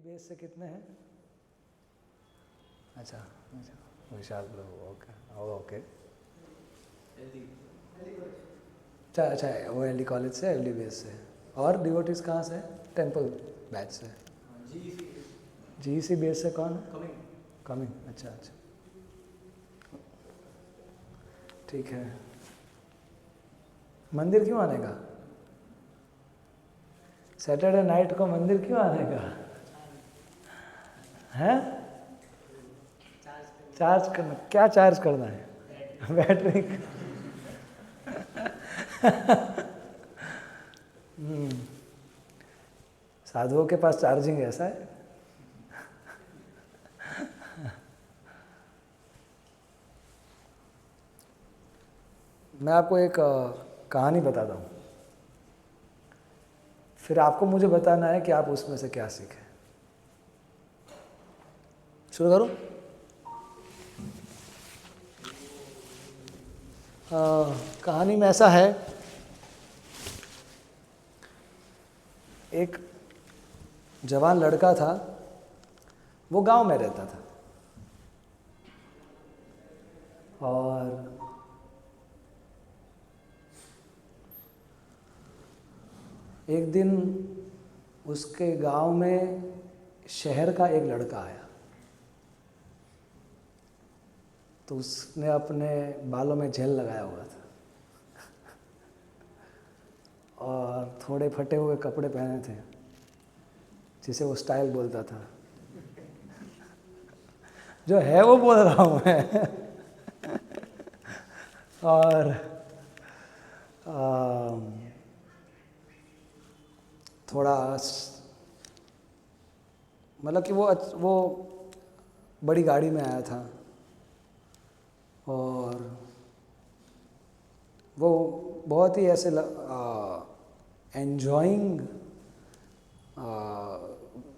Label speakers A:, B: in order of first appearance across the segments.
A: Base से कितने हैं? अच्छा अच्छा, विशाल प्रभु, ओके ओके। अच्छा, वो एल डी कॉलेज से, एल डी बेस से। और डिवोटीज कहाँ से? टेम्पल बैच से। जी सी बेस से कौन है? कमिंग, अच्छा अच्छा, ठीक है। मंदिर क्यों आने का? सैटरडे नाइट को मंदिर क्यों आने का है? चार्ज करना? क्या चार्ज करना है? बैटरी साधुओं के पास चार्जिंग ऐसा है? मैं आपको एक कहानी बताता हूँ, फिर आपको मुझे बताना है कि आप उसमें से क्या सीखे। शुरू करूँ? कहानी में ऐसा है, एक जवान लड़का था, वो गांव में रहता था और एक दिन उसके गांव में शहर का एक लड़का आया, तो उसने अपने बालों में जेल लगाया हुआ था और थोड़े फटे हुए कपड़े पहने थे, जिसे वो स्टाइल बोलता था। जो है वो बोल रहा हूँ मैं। और थोड़ा मतलब कि वो बड़ी गाड़ी में आया था और वो बहुत ही ऐसे एन्जॉइंग,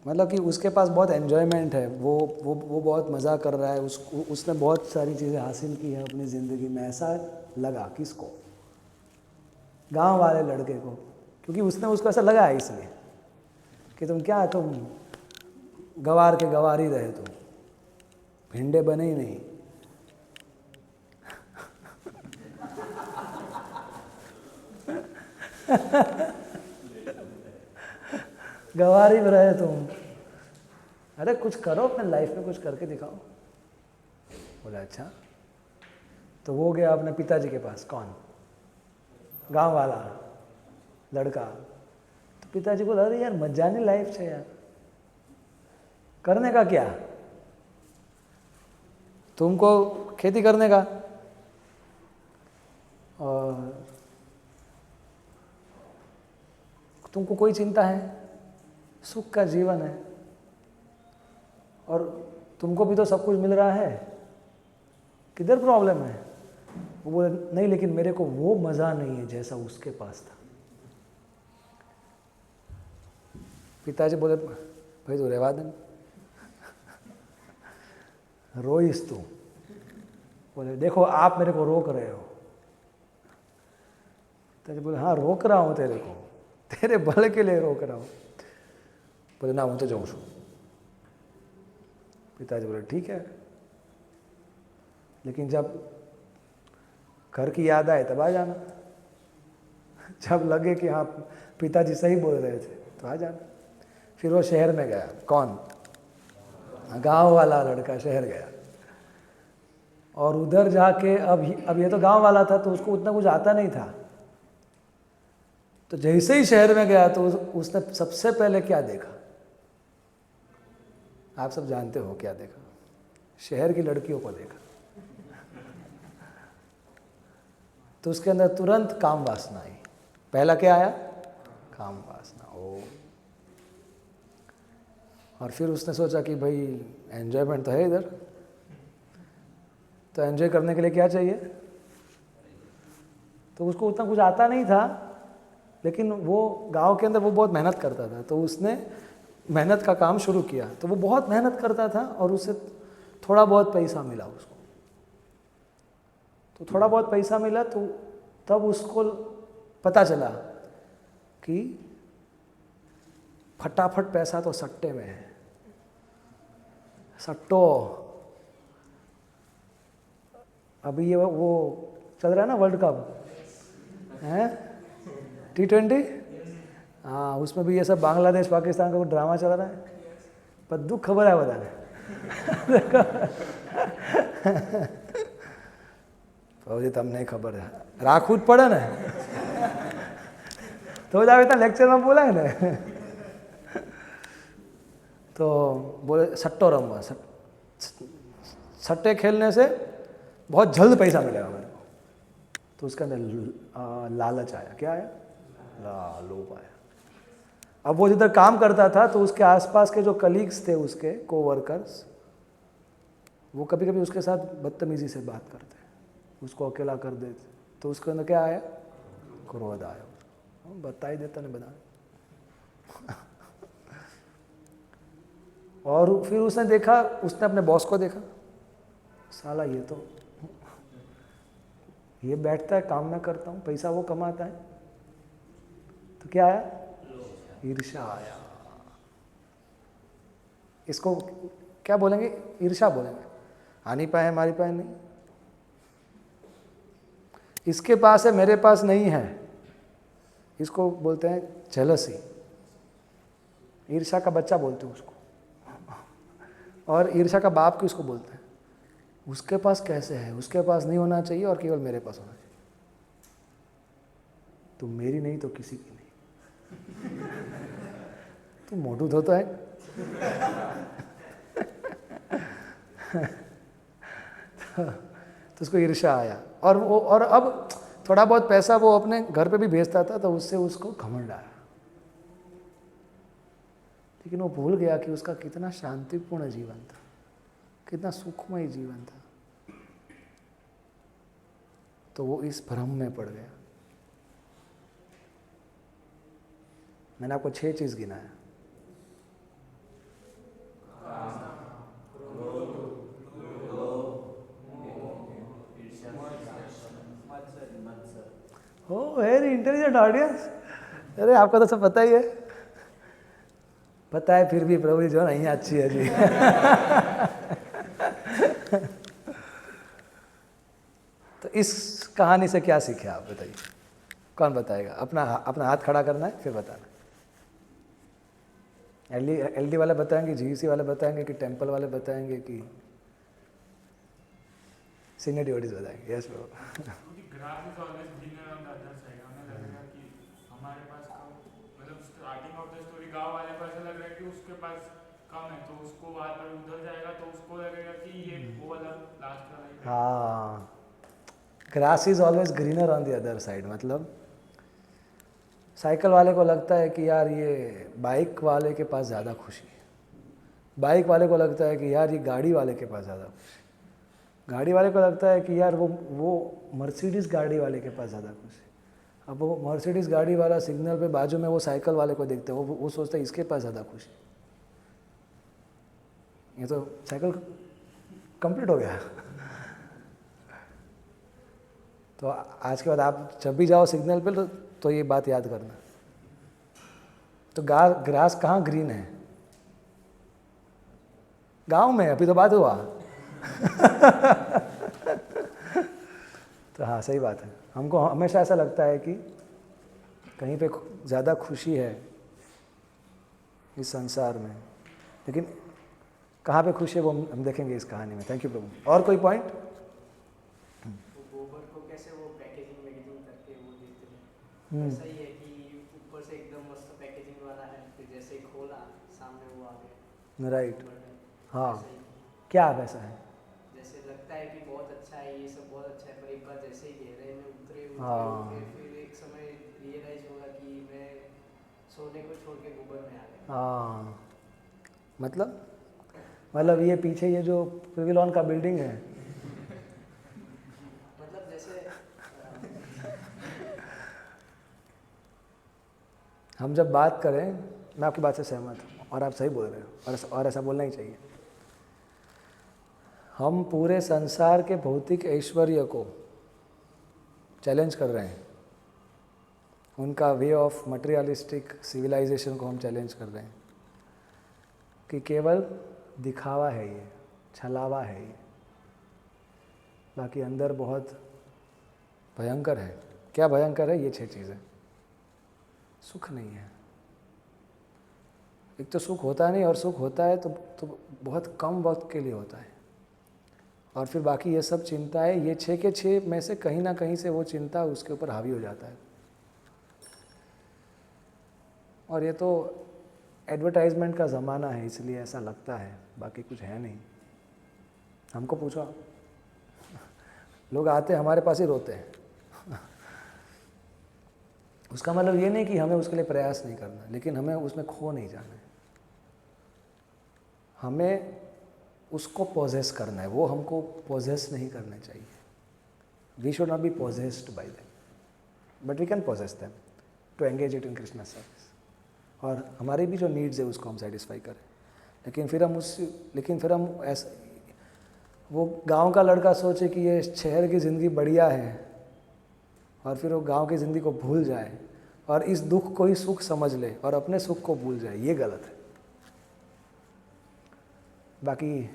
A: मतलब कि उसके पास बहुत एन्जॉयमेंट है, वो बहुत मज़ा कर रहा है, उसने बहुत सारी चीज़ें हासिल की हैं अपनी ज़िंदगी में, ऐसा लगा किसको? गांव वाले लड़के को, क्योंकि उसने उसको ऐसा लगा है इसलिए कि तुम गवार के गवार ही रहे, तुम भिंडे बने ही नहीं। गवार ही रहे तुम, अरे कुछ करो अपने लाइफ में, कुछ करके दिखाओ। बोला अच्छा। तो वो गया अपने पिताजी के पास। कौन? गांव वाला लड़का। तो पिताजी बोला, अरे यार मजानी लाइफ है यार, करने का क्या, तुमको खेती करने का और तुमको कोई चिंता है, सुख का जीवन है और तुमको भी तो सब कुछ मिल रहा है, किधर प्रॉब्लम है? वो बोले नहीं, लेकिन मेरे को वो मज़ा नहीं है जैसा उसके पास था। पिताजी बोले, भाई तो रहवा दे, रोइस तू। बोले देखो आप मेरे को रोक रहे हो। पिताजी बोले हाँ रोक रहा हूँ तेरे को, तेरे भले के लिए रोक रहा हूँ। बोले ना, हूँ तो जाऊँ छू। पिताजी बोले ठीक है, लेकिन जब घर की याद आए तब आ जाना, जब लगे कि हाँ पिताजी सही बोल रहे थे तो आ जाना। फिर वो शहर में गया। कौन? गांव वाला लड़का शहर गया और उधर जाके अब ये तो गांव वाला था तो उसको उतना कुछ आता नहीं था। तो जैसे ही शहर में गया तो उसने सबसे पहले क्या देखा? आप सब जानते हो क्या देखा? शहर की लड़कियों को देखा। तो उसके अंदर तुरंत काम वासना आई। पहला क्या आया? काम वासना। ओ, और फिर उसने सोचा कि भाई एन्जॉयमेंट तो है इधर, तो एन्जॉय करने के लिए क्या चाहिए? तो उसको उतना कुछ आता नहीं था, लेकिन वो गांव के अंदर वो बहुत मेहनत करता था, तो उसने मेहनत का काम शुरू किया। तो वो बहुत मेहनत करता था और उससे थोड़ा बहुत पैसा मिला उसको। तो थोड़ा बहुत पैसा मिला तो तब उसको पता चला कि फटाफट पैसा तो सट्टे में है, सट्टो, अभी ये वो चल रहा है ना वर्ल्ड कप हैं, T20, हाँ उसमें भी ये सब बांग्लादेश पाकिस्तान का कुछ ड्रामा चल रहा है, पर दुख खबर है बताने जी तब नहीं खबर है, राखूत पड़े ना तो जावे इतना लेक्चर में बोला है ना तो बोले सट्टो रमवा, सट्टे खेलने से बहुत जल्द पैसा मिलेगा मेरे को, तो उसके अंदर लालच आया, क्या आया, लोभ आया। अब वो जिधर काम करता था तो उसके आसपास के जो कलीग्स थे, उसके कोवर्कर्स, वो कभी कभी उसके साथ बदतमीजी से बात करते, उसको अकेला कर देते, तो उसके अंदर क्या आया, क्रोध आया, बता ही देता नहीं बता और फिर उसने देखा, उसने अपने बॉस को देखा, साला ये बैठता है, काम मैं करता हूँ, पैसा वो कमाता है, तो क्या आया, ईर्ष्या आया। इसको क्या बोलेंगे, ईर्ष्या बोलेंगे, आनी पाए हमारी पाए नहीं, इसके पास है मेरे पास नहीं है, इसको बोलते हैं जेलसी, ईर्ष्या का बच्चा बोलते हैं उसको, और ईर्ष्या का बाप किसको बोलते हैं, उसके पास कैसे है, उसके पास नहीं होना चाहिए और केवल मेरे पास होना चाहिए, तो मेरी नहीं तो किसी की नहीं, तो मोटू धोता है तो उसको ईर्ष्या आया, और अब थोड़ा बहुत पैसा वो अपने घर पे भी भेजता था, तो उससे उसको घमंड आया, लेकिन वो भूल गया कि उसका कितना शांतिपूर्ण जीवन था, कितना सुखमय जीवन था, तो वो इस भ्रम में पड़ गया। मैंने आपको 6 चीज गिनाया, ओ वेरी इंटेलिजेंट ऑडियंस, अरे आपका तो सब पता ही है, पता है फिर भी प्रभु जी जो नहीं अच्छी है जी तो इस कहानी से क्या सीखे आप बताइए, कौन बताएगा, अपना हाथ खड़ा करना है फिर बताना, एलडी वाले बताएंगे, जीसी वाले बताएंगे कि टेम्पल वाले बताएंगे कि सीनियर डिवोटीज बताएंगे, यस ब्रो।
B: गांव वाले को ऐसा लग रहा है कि उसके पास कम है, तो उसको बार बार उधर जाएगा तो उसको लगेगा कि ये वो वाला लास्ट वाला,
A: हाँ, grass is always greener on the other side, मतलब साइकिल वाले को लगता है कि यार ये बाइक वाले के पास ज़्यादा खुशी है, बाइक वाले को लगता है कि यार ये गाड़ी वाले के पास ज़्यादा खुशी, गाड़ी वाले को लगता है कि यार वो मर्सिडीज़ गाड़ी वाले के पास ज़्यादा खुशी, अब वो मर्सिडीज़ गाड़ी वाला सिग्नल पे बाजू में वो साइकिल वाले को देखते हैं, वो सोचता है इसके पास ज़्यादा खुशी, ये तो साइकिल कंप्लीट हो गया तो आज के बाद आप जब भी जाओ सिग्नल पे तो ये बात याद करना, तो ग्रास कहाँ ग्रीन है, गांव में, अभी तो बात हुआ तो हाँ सही बात है, हमको हमेशा ऐसा लगता है कि कहीं पे ज़्यादा खुशी है इस संसार में, लेकिन कहाँ पे खुशी है वो हम देखेंगे इस कहानी में। थैंक यू प्रभु। और कोई पॉइंट?
C: गोबर को कैसे वो पैकेजिंग करके वो देते हैं, ऐसा ही है कि ऊपर से एकदम मस्त पैकेजिंग वाला है, फिर जैसे ही खोला सामने वो आ गया,
A: राइट, हाँ, क्या वैसा है,
C: जैसे लगता है कि बहुत अच्छा है, ये सब बहुत अच्छा है, पर एक बार जैसे ही गहरे में उतरे फिर एक समय रियलाइज होगा कि मैं सोने को छोड़ के गोबर में आ गया।
A: हाँ, मतलब ये पीछे ये जो पिविलॉन का बिल्डिंग है,
C: मतलब जैसे
A: हम जब बात करें, मैं आपकी बात से सहमत हूँ और आप सही बोल रहे हो, और ऐसा बोलना ही चाहिए। हम पूरे संसार के भौतिक ऐश्वर्य को चैलेंज कर रहे हैं, उनका वे ऑफ मटेरियलिस्टिक सिविलाइजेशन को हम चैलेंज कर रहे हैं कि केवल दिखावा है ये, छलावा है ये, बाकी अंदर बहुत भयंकर है। क्या भयंकर है? ये 6 चीज़ें। सुख नहीं है, एक तो सुख होता नहीं, और सुख होता है तो बहुत कम वक्त के लिए होता है, और फिर बाकी ये सब चिंता है, ये 6 के 6 में से कहीं ना कहीं से वो चिंता उसके ऊपर हावी हो जाता है। और ये तो एडवर्टाइजमेंट का ज़माना है, इसलिए ऐसा लगता है, बाकी कुछ है नहीं। हमको पूछो, लोग आते हमारे पास ही रोते हैं। उसका मतलब ये नहीं कि हमें उसके लिए प्रयास नहीं करना, लेकिन हमें उसमें खो नहीं जाना है, हमें उसको पोजेस करना है, वो हमको पोजेस नहीं करने चाहिए। We should not be possessed by them, but we can possess them to engage it in Krishna service, और हमारी भी जो नीड्स है उसको हम सेटिस्फाई करें। लेकिन फिर हम ऐसा, वो गांव का लड़का सोचे कि ये शहर की ज़िंदगी बढ़िया है, और फिर वो गांव की ज़िंदगी को भूल जाए और इस दुख को ही सुख समझ ले और अपने सुख को भूल जाए, ये गलत है। बाकी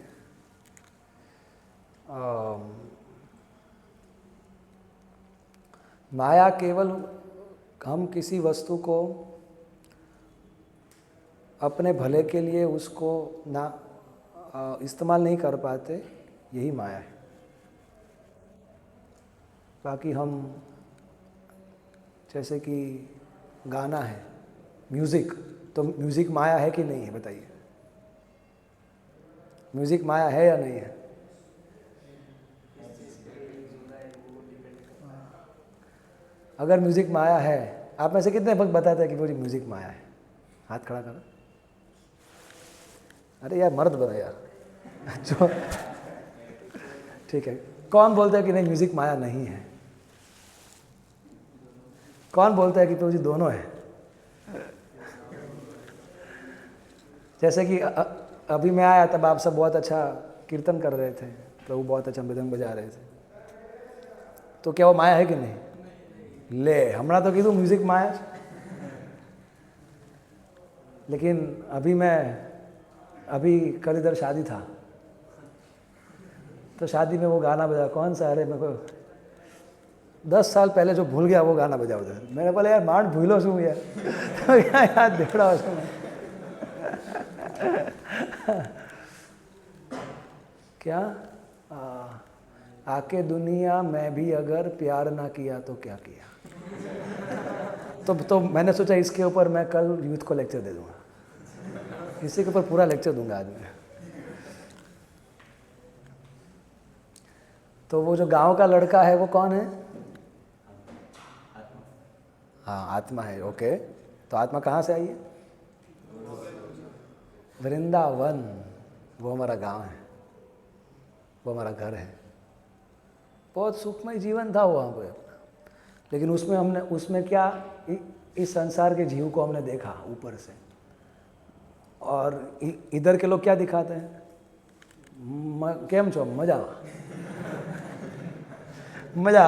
A: माया केवल हम किसी वस्तु को अपने भले के लिए उसको ना इस्तेमाल नहीं कर पाते, यही माया है। बाकी हम, जैसे कि गाना है, म्यूज़िक, तो म्यूज़िक माया है कि नहीं है? बताइए, म्यूज़िक माया है या नहीं है? अगर म्यूज़िक माया है, आप में से कितने वक्त बताते हैं कि वो म्यूज़िक माया है? हाथ खड़ा करो। अरे यार मर्द बना यार। जो ठीक है, कौन बोलता है कि नहीं म्यूज़िक माया नहीं है? कौन बोलता है कि तो जी दोनों है? जैसे कि अभी मैं आया तब आप सब बहुत अच्छा कीर्तन कर रहे थे, प्रभु बहुत अच्छा मृदंग बजा रहे थे, तो क्या वो माया है कि नहीं? ले हमरा तो कीधु म्यूजिक माया। लेकिन अभी कल इधर शादी था, तो शादी में वो गाना बजा, कौन सा, अरे मेरे को 10 साल पहले जो भूल गया वो गाना बजा उधर। मैंने बोला यार मांड भूलो शू यार। तो याद देख रहा हूँ क्या आके दुनिया में भी अगर प्यार ना किया तो क्या किया। तो मैंने सोचा इसके ऊपर मैं कल यूथ को लेक्चर दे दूंगा, इसी के ऊपर पूरा लेक्चर दूंगा आज मैं। तो वो जो गांव का लड़का है वो कौन है? हाँ आत्मा है। ओके, तो आत्मा कहाँ से आई है? वृंदावन, वो हमारा गांव है, वो हमारा घर है। बहुत सुखमय जीवन था वहाँ पे, लेकिन उसमें क्या, इस संसार के जीव को हमने देखा ऊपर से, और इधर के लोग क्या दिखाते हैं? केम छो, मजा मजा।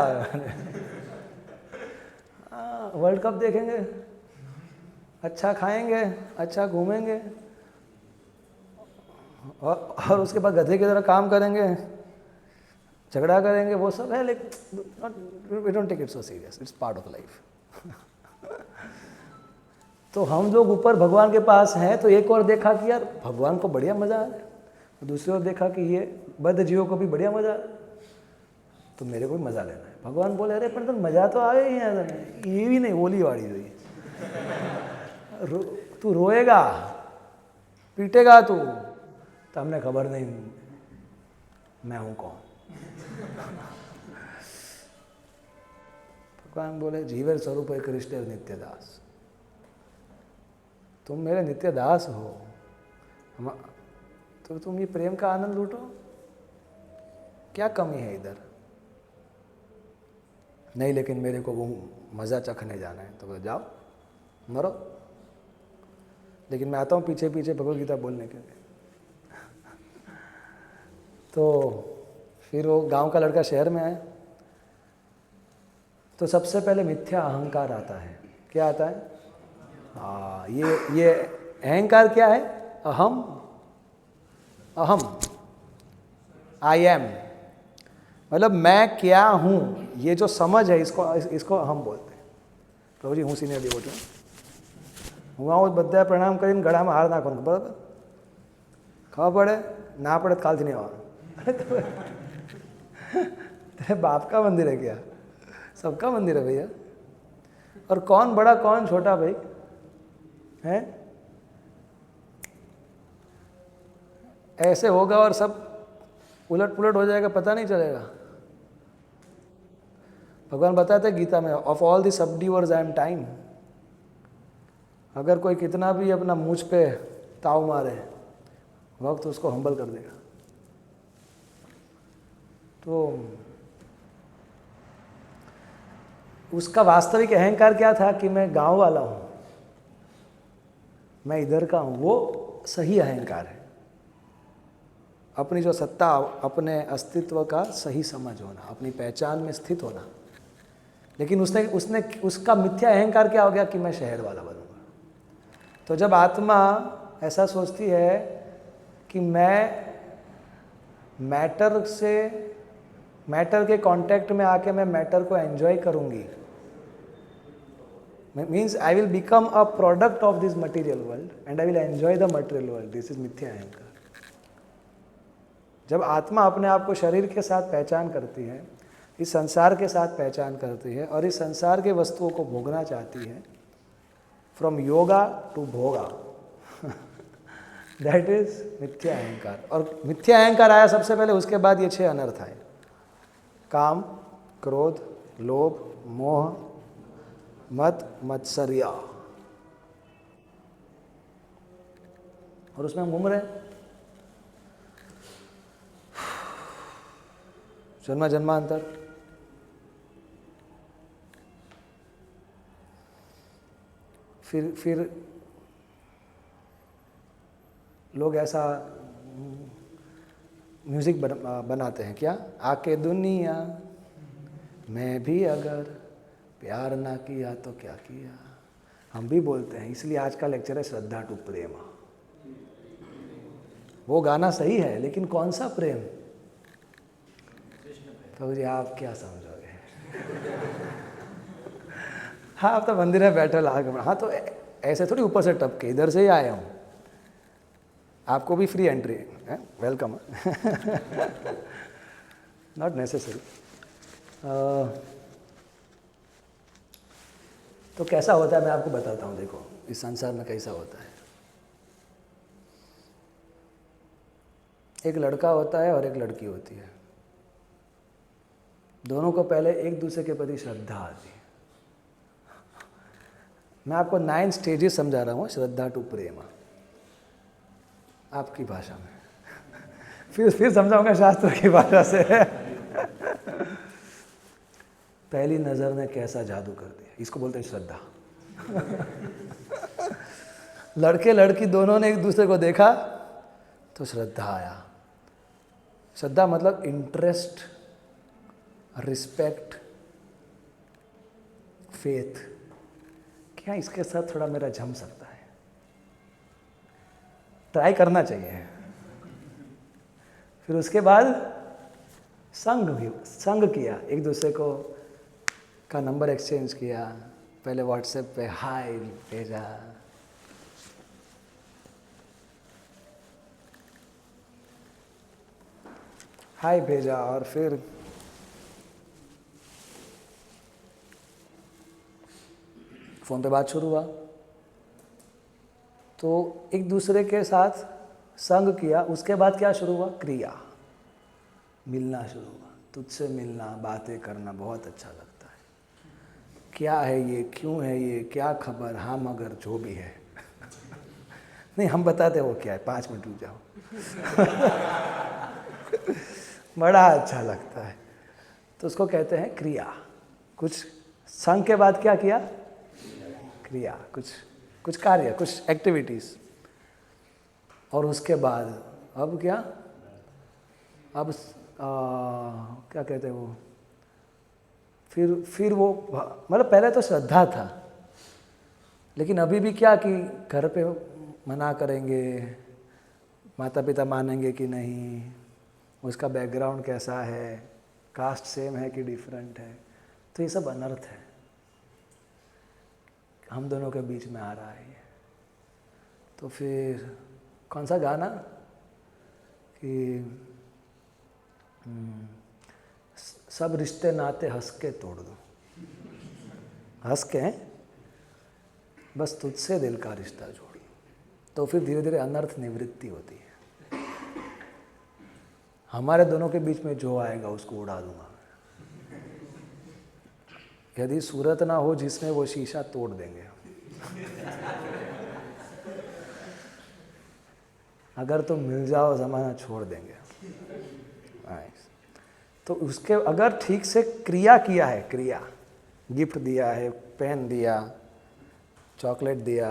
A: वर्ल्ड कप देखेंगे, अच्छा खाएंगे, अच्छा घूमेंगे, और उसके बाद गधे की तरह काम करेंगे, झगड़ा करेंगे, वो सब है, लेकिन we don't take it so serious, it's part of life. तो हम लोग ऊपर भगवान के पास हैं, तो एक और देखा कि यार भगवान को बढ़िया मजा आ रहा है, दूसरी ओर देखा कि ये बद्ध जीवों को भी बढ़िया मजा आ रहा है, तो मेरे को भी मजा लेना है। भगवान बोले अरे पर तो मजा तो आ गई है, ये भी नहीं बोली वाड़ी हुई, तू रोएगा पीटेगा तू, तो हमने खबर नहीं मैं हूं कौन। भगवान बोले जीवेर स्वरूप है कृष्ण नित्य दास, तुम मेरे नित्य दास हो, तो तुम ये प्रेम का आनंद लूटो, क्या कमी है इधर? नहीं लेकिन मेरे को वो मज़ा चखने जाना है, तो जाओ मरो, लेकिन मैं आता हूँ पीछे पीछे भगवद गीता बोलने के लिए। तो फिर वो गांव का लड़का शहर में आया, तो सबसे पहले मिथ्या अहंकार आता है। क्या आता है? हाँ, ये अहंकार क्या है? अहम। आई एम, मतलब मैं क्या हूँ, ये जो समझ है इसको हम बोलते हैं. પ્રભુજી હું સિનિયર ડિવોટી હું આવું બધા પ્રણામ કરીને ગળામાં હાર નાખવાનું, બરાબર? ખબર પડે ના પડે તો કાલથી નહીં આવવાનું. तेरे बाप का मंदिर है क्या? सबका मंदिर है भैया. और कौन बड़ा कौन छोटा भाई है? ऐसे होगा और सब उलट पुलट हो जाएगा, पता नहीं चलेगा. भगवान बताते गीता में, of all the subduers I am time. अगर कोई कितना भी अपना मुझ पे ताव मारे, वक्त उसको हम्बल कर देगा. तो उसका वास्तविक अहंकार क्या था कि मैं गांव वाला हूं, मैं इधर का हूं, वो सही अहंकार है. अपनी जो सत्ता, अपने अस्तित्व का सही समझ होना, अपनी पहचान में स्थित होना. लेकिन उसने उसका मिथ्या अहंकार क्या हो गया कि मैं शहर वाला बनूंगा. तो जब आत्मा ऐसा सोचती है कि मैं मैटर के कांटेक्ट में आके मैं मैटर को एंजॉय करूंगी, means I will become a product of this material world and I will enjoy the material world. This is मिथ्या अहंकार. जब आत्मा अपने आप को शरीर के साथ पहचान करती है, इस संसार के साथ पहचान करती है और इस संसार के वस्तुओं को भोगना चाहती है, फ्रॉम योगा टू भोगा, दैट इज मिथ्या अहंकार. और मिथ्या अहंकार आया सबसे पहले, उसके बाद ये 6 अनर्थ आए: काम, क्रोध, लोभ, मोह, मत, मत्सर्या. और उसमें हम घूम रहे हैं जन्म जन्मांतर. फिर लोग ऐसा म्यूजिक बनाते हैं क्या, आके दुनिया मैं भी अगर प्यार ना किया तो क्या किया. हम भी बोलते हैं, इसलिए आज का लेक्चर है श्रद्धा टू प्रेम. वो गाना सही है, लेकिन कौन सा प्रेम? तो जी आप क्या समझोगे? हाँ, आप तो मंदिर में बैठे लाग, हाँ तो ऐसे थोड़ी ऊपर से टपके, इधर से ही आया हूँ. आपको भी फ्री एंट्री है, वेलकम. Not necessary. तो कैसा होता है मैं आपको बताता हूँ. देखो इस संसार में कैसा होता है. एक लड़का होता है और एक लड़की होती है. दोनों को पहले एक दूसरे के प्रति श्रद्धा आती है. मैं आपको 9 स्टेजेस समझा रहा हूँ श्रद्धा टू प्रेम, आपकी भाषा में. फिर समझाऊंगा शास्त्र की भाषा से. पहली नजर ने कैसा जादू कर दिया, इसको बोलते हैं श्रद्धा. लड़के लड़की दोनों ने एक दूसरे को देखा तो श्रद्धा आया. श्रद्धा मतलब इंटरेस्ट, रिस्पेक्ट, फेथ. क्या इसके साथ थोड़ा मेरा जम सकता है, ट्राई करना चाहिए. फिर उसके बाद संग किया, एक दूसरे को का नंबर एक्सचेंज किया. पहले व्हाट्सएप पे हाय भेजा, और फिर फ़ोन पे बात शुरू हुआ. तो एक दूसरे के साथ संग किया. उसके बाद क्या शुरू हुआ? क्रिया, मिलना शुरू हुआ. तुझसे मिलना, बातें करना बहुत अच्छा लगता है. क्या है ये, क्यों है ये, क्या खबर, हाँ मगर जो भी है. नहीं, हम बताते वो क्या है, 5 मिनट रुक जाओ. बड़ा अच्छा लगता है. तो उसको कहते हैं क्रिया. कुछ संग के बाद क्या किया? क्रिया, कुछ कार्य, कुछ एक्टिविटीज. और उसके बाद अब क्या, अब क्या कहते हैं वो, फिर वो मतलब पहले तो श्रद्धा था, लेकिन अभी भी क्या कि घर पे मना करेंगे, माता पिता मानेंगे कि नहीं, उसका बैकग्राउंड कैसा है, कास्ट सेम है कि डिफरेंट है, तो ये सब अनर्थ है। हम दोनों के बीच में आ रहा है ये। तो फिर कौन सा गाना कि सब रिश्ते नाते हंस के तोड़ दो, हंस के बस तुझसे दिल का रिश्ता जोड़ दो, तो फिर धीरे धीरे अनर्थ निवृत्ति होती है। हमारे दोनों के बीच में जो आएगा उसको उड़ा दूंगा। यदि सूरत ना हो जिसमें वो शीशा तोड़ देंगे। अगर तुम मिल जाओ ज़माना छोड़ देंगे। तो उसके अगर ठीक से क्रिया किया है, क्रिया, गिफ्ट दिया है, पेन दिया, चॉकलेट दिया,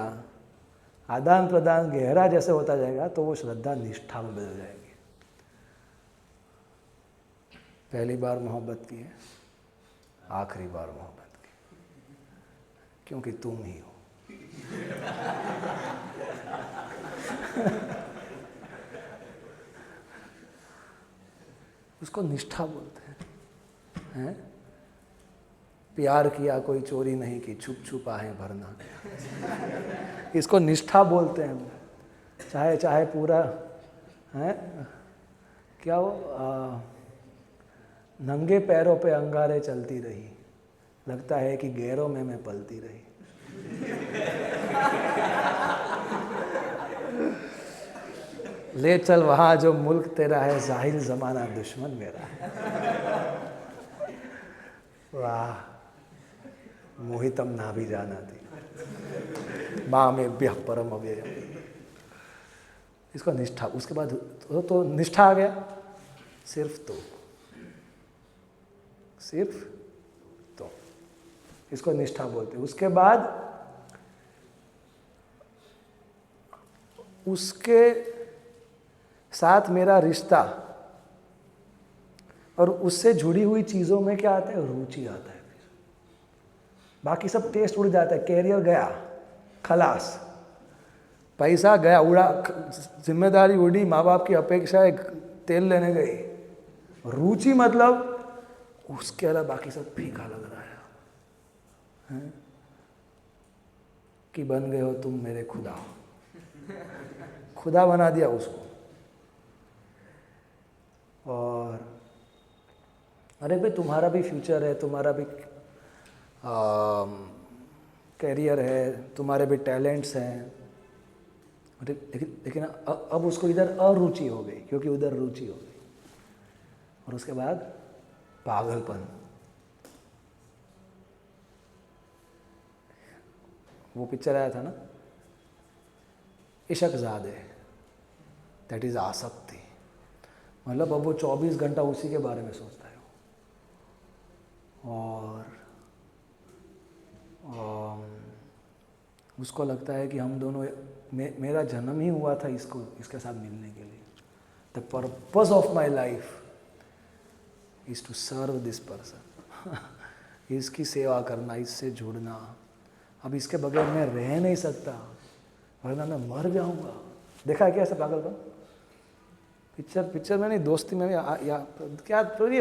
A: आदान प्रदान गहरा जैसे होता जाएगा तो वो श्रद्धा निष्ठा में बदल जाएगी। पहली बार मोहब्बत की है, आखिरी बार मोहब्बत की, क्योंकि तुम ही हो। उसको निष्ठा बोलते हैं। प्यार किया कोई चोरी नहीं की, छुप छुप आहें भरना, इसको निष्ठा बोलते हैं। चाहे चाहे पूरा है क्या वो नंगे पैरों पे अंगारे चलती रही, लगता है कि गैरों में मैं पलती रही। ले चल वहाँ जो मुल्क तेरा है, जाहिल ज़माना दुश्मन मेरा है। वाह, मोहितम ना भी जाना थी माँ में ब्यह परम अव्यय। इसको निष्ठा, उसके बाद तो निष्ठा आ गया। सिर्फ तो इसको निष्ठा बोलते हैं। उसके बाद उसके साथ मेरा रिश्ता और उससे जुड़ी हुई चीज़ों में क्या आता है, रुचि आता है। फिर बाकी सब टेस्ट उड़ जाता है। कैरियर गया खलास, पैसा गया उड़ा, जिम्मेदारी उड़ी, माँ बाप की अपेक्षाएं तेल लेने गई, रुचि मतलब उसके अलावा बाकी सब फीका लग रहा है? कि बन गए हो तुम मेरे खुदा, खुदा बना दिया उसको। और अरे भाई तुम्हारा भी फ्यूचर है, तुम्हारा भी कैरियर है, तुम्हारे भी टैलेंट्स हैं, लेकिन अब उसको इधर अरुचि हो गई क्योंकि उधर रुचि हो गई। और उसके बाद पागलपन। वो पिक्चर आया था ना, इशकज़ादे, दैट इज़ आसक्ति। मतलब अब वो 24 घंटा उसी के बारे में सोचता है। और उसको लगता है कि हम दोनों, मेरा जन्म ही हुआ था इसके साथ मिलने के लिए। The purpose of my life is to serve this person. इसकी सेवा करना, इससे जुड़ना। अब इसके बगैर मैं रह नहीं सकता, वरना मैं मर जाऊंगा। देखा है क्या ऐसा पागलपन? पिक्चर में नहीं, दोस्ती में भी क्या प्रभु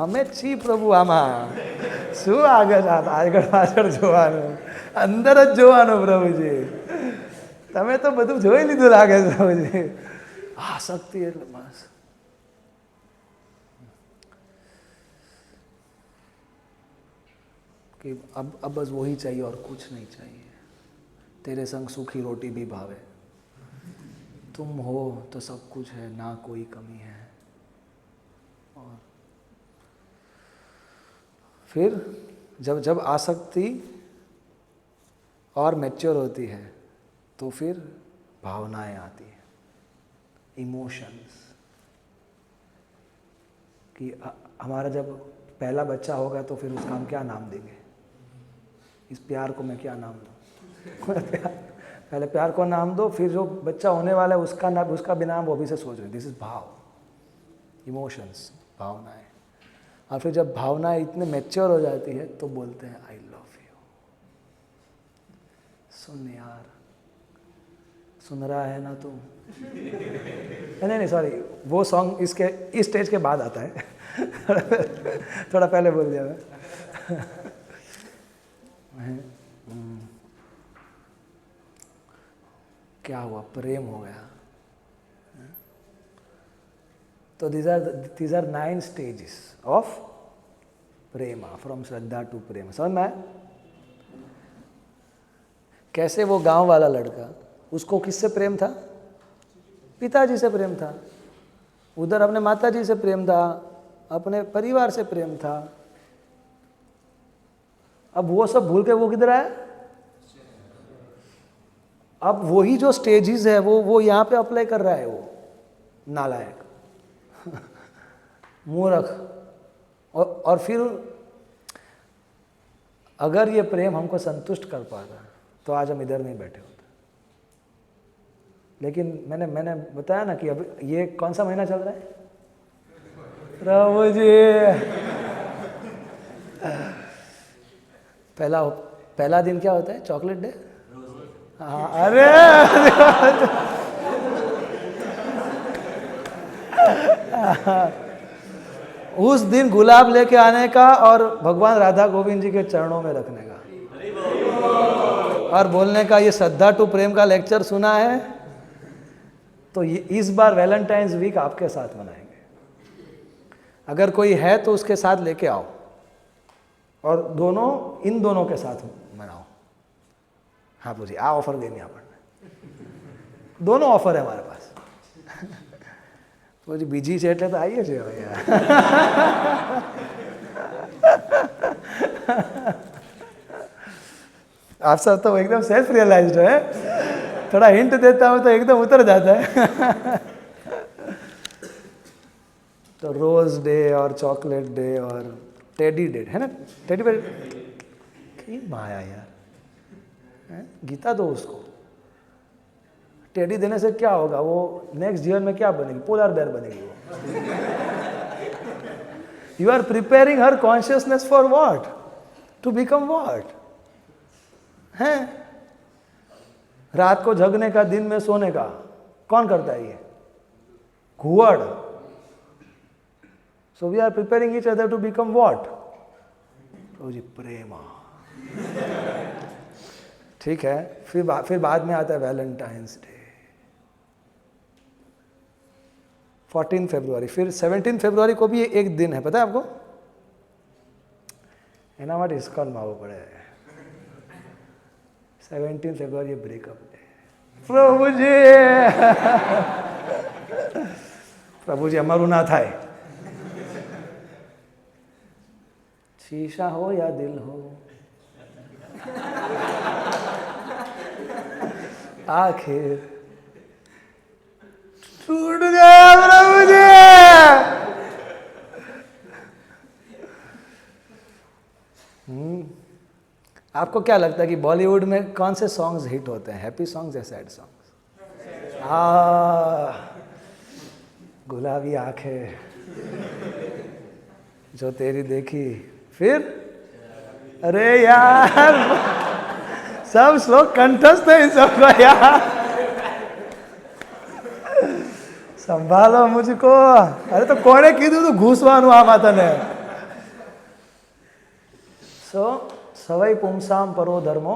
A: અમે છી પ્રભુ આમાં શું આગળ પાછળ જોવાનું, અંદર જ જોવાનું પ્રભુજી। તમે તો બધું જોઈ લીધું લાગે છે પ્રભુજી। આસક્તિ એટલે બસ। कि अब बस वही चाहिए और कुछ नहीं चाहिए। तेरे संग सूखी रोटी भी भावे, तुम हो तो सब कुछ है, ना कोई कमी है। और फिर जब आसक्ति और मैच्योर होती है तो फिर भावनाएं आती हैं, इमोशंस। कि हमारा जब पहला बच्चा होगा तो फिर उसका हम क्या नाम देंगे? इस प्यार को मैं क्या नाम दूँ? पहले प्यार को नाम दो, फिर जो बच्चा होने वाला है उसका नाम, उसका भी नाम वो अभी से सोच रहे हैं। दिस इज भाव, इमोशंस, भावनाएं। और फिर जब भावनाएं इतने मैच्योर हो जाती है तो बोलते हैं आई लव यू। सुन यार, सुन रहा है ना तू। नहीं नहीं सॉरी, वो सॉन्ग इसके इस स्टेज के बाद आता है। थोड़ा पहले बोल दिया मैं। क्या हुआ, प्रेम हो गया। तो these are 9 stages of prema, from shraddha to prem. समझ में आया? कैसे वो गांव वाला लड़का, उसको किससे प्रेम था? पिताजी से प्रेम था। उधर अपने माताजी से प्रेम था, अपने परिवार से प्रेम था। अब वो सब भूल के वो किधर आया? अब वही जो स्टेजेस है वो यहाँ पे अप्लाई कर रहा है वो नालायक। मूर्ख। और फिर अगर ये प्रेम हमको संतुष्ट कर पाता तो आज हम इधर नहीं बैठे होते। लेकिन मैंने बताया ना कि अब ये कौन सा महीना चल रहा है? प्रभु जी, पहला दिन क्या होता है? Chocolate day. हाँ, अरे उस दिन गुलाब लेके आने का और भगवान राधा गोविंद जी के चरणों में रखने का और बोलने का ये श्रद्धा टू प्रेम का लेक्चर सुना है तो इस बार वैलेंटाइंस वीक आपके साथ मनाएंगे। अगर कोई है तो उसके साथ लेके आओ और इन दोनों के साथ मनाओ। हाँ पूछिए, आ ऑफर देनी આપણને दोनों ऑफर है हमारे पास। પછી બીજી છે એટલે તો આવીએ છીએ હવે યાર। आप सब तो एकदम सेल्फ रियलाइज्ड है, थोड़ा हिंट देता हूँ तो एकदम उतर जाता है। तो रोज डे और चॉकलेट डे और टेडी डे है ना, टेडी बेयर की माया यार। गीता दो उसको, टेडी देने से क्या होगा? वो नेक्स्ट ईयर में क्या बनेगी? पोलर बेयर बनेगी वो। You are preparing her consciousness for what? To become what? हैं? रात को जगने का, दिन में सोने का कौन करता है ये? घुवड़। So we are preparing each other to become what? तो जी प्रेमा। ठीक है, फिर बाद में आता है वैलेंटाइंस डे, 14 फरवरी। फिर 17 फरवरी को भी एक दिन है, पता है आपको? एना માટે ઇસ્કોન માં આવવું પડે। 17 फरवरी ब्रेकअप डे। प्रभु जी, प्रभु जी અમારું ના થાય। शीशा हो या दिल हो, आखिर टूट गया प्रभु जी। आपको क्या लगता है कि बॉलीवुड में कौन से सॉन्ग्स हिट होते हैं? हैप्पी सॉन्ग्स या सैड सॉन्ग्स? गुलाबी आंखें जो तेरी देखी फिर, अरे यार सब श्लोक कंठस्थ है इन सबको यार, संभालो मुझको। अरे तो कोने कीधुं तो घूसवानुं आ माताने। सो सवै पुंसाम परो धर्मो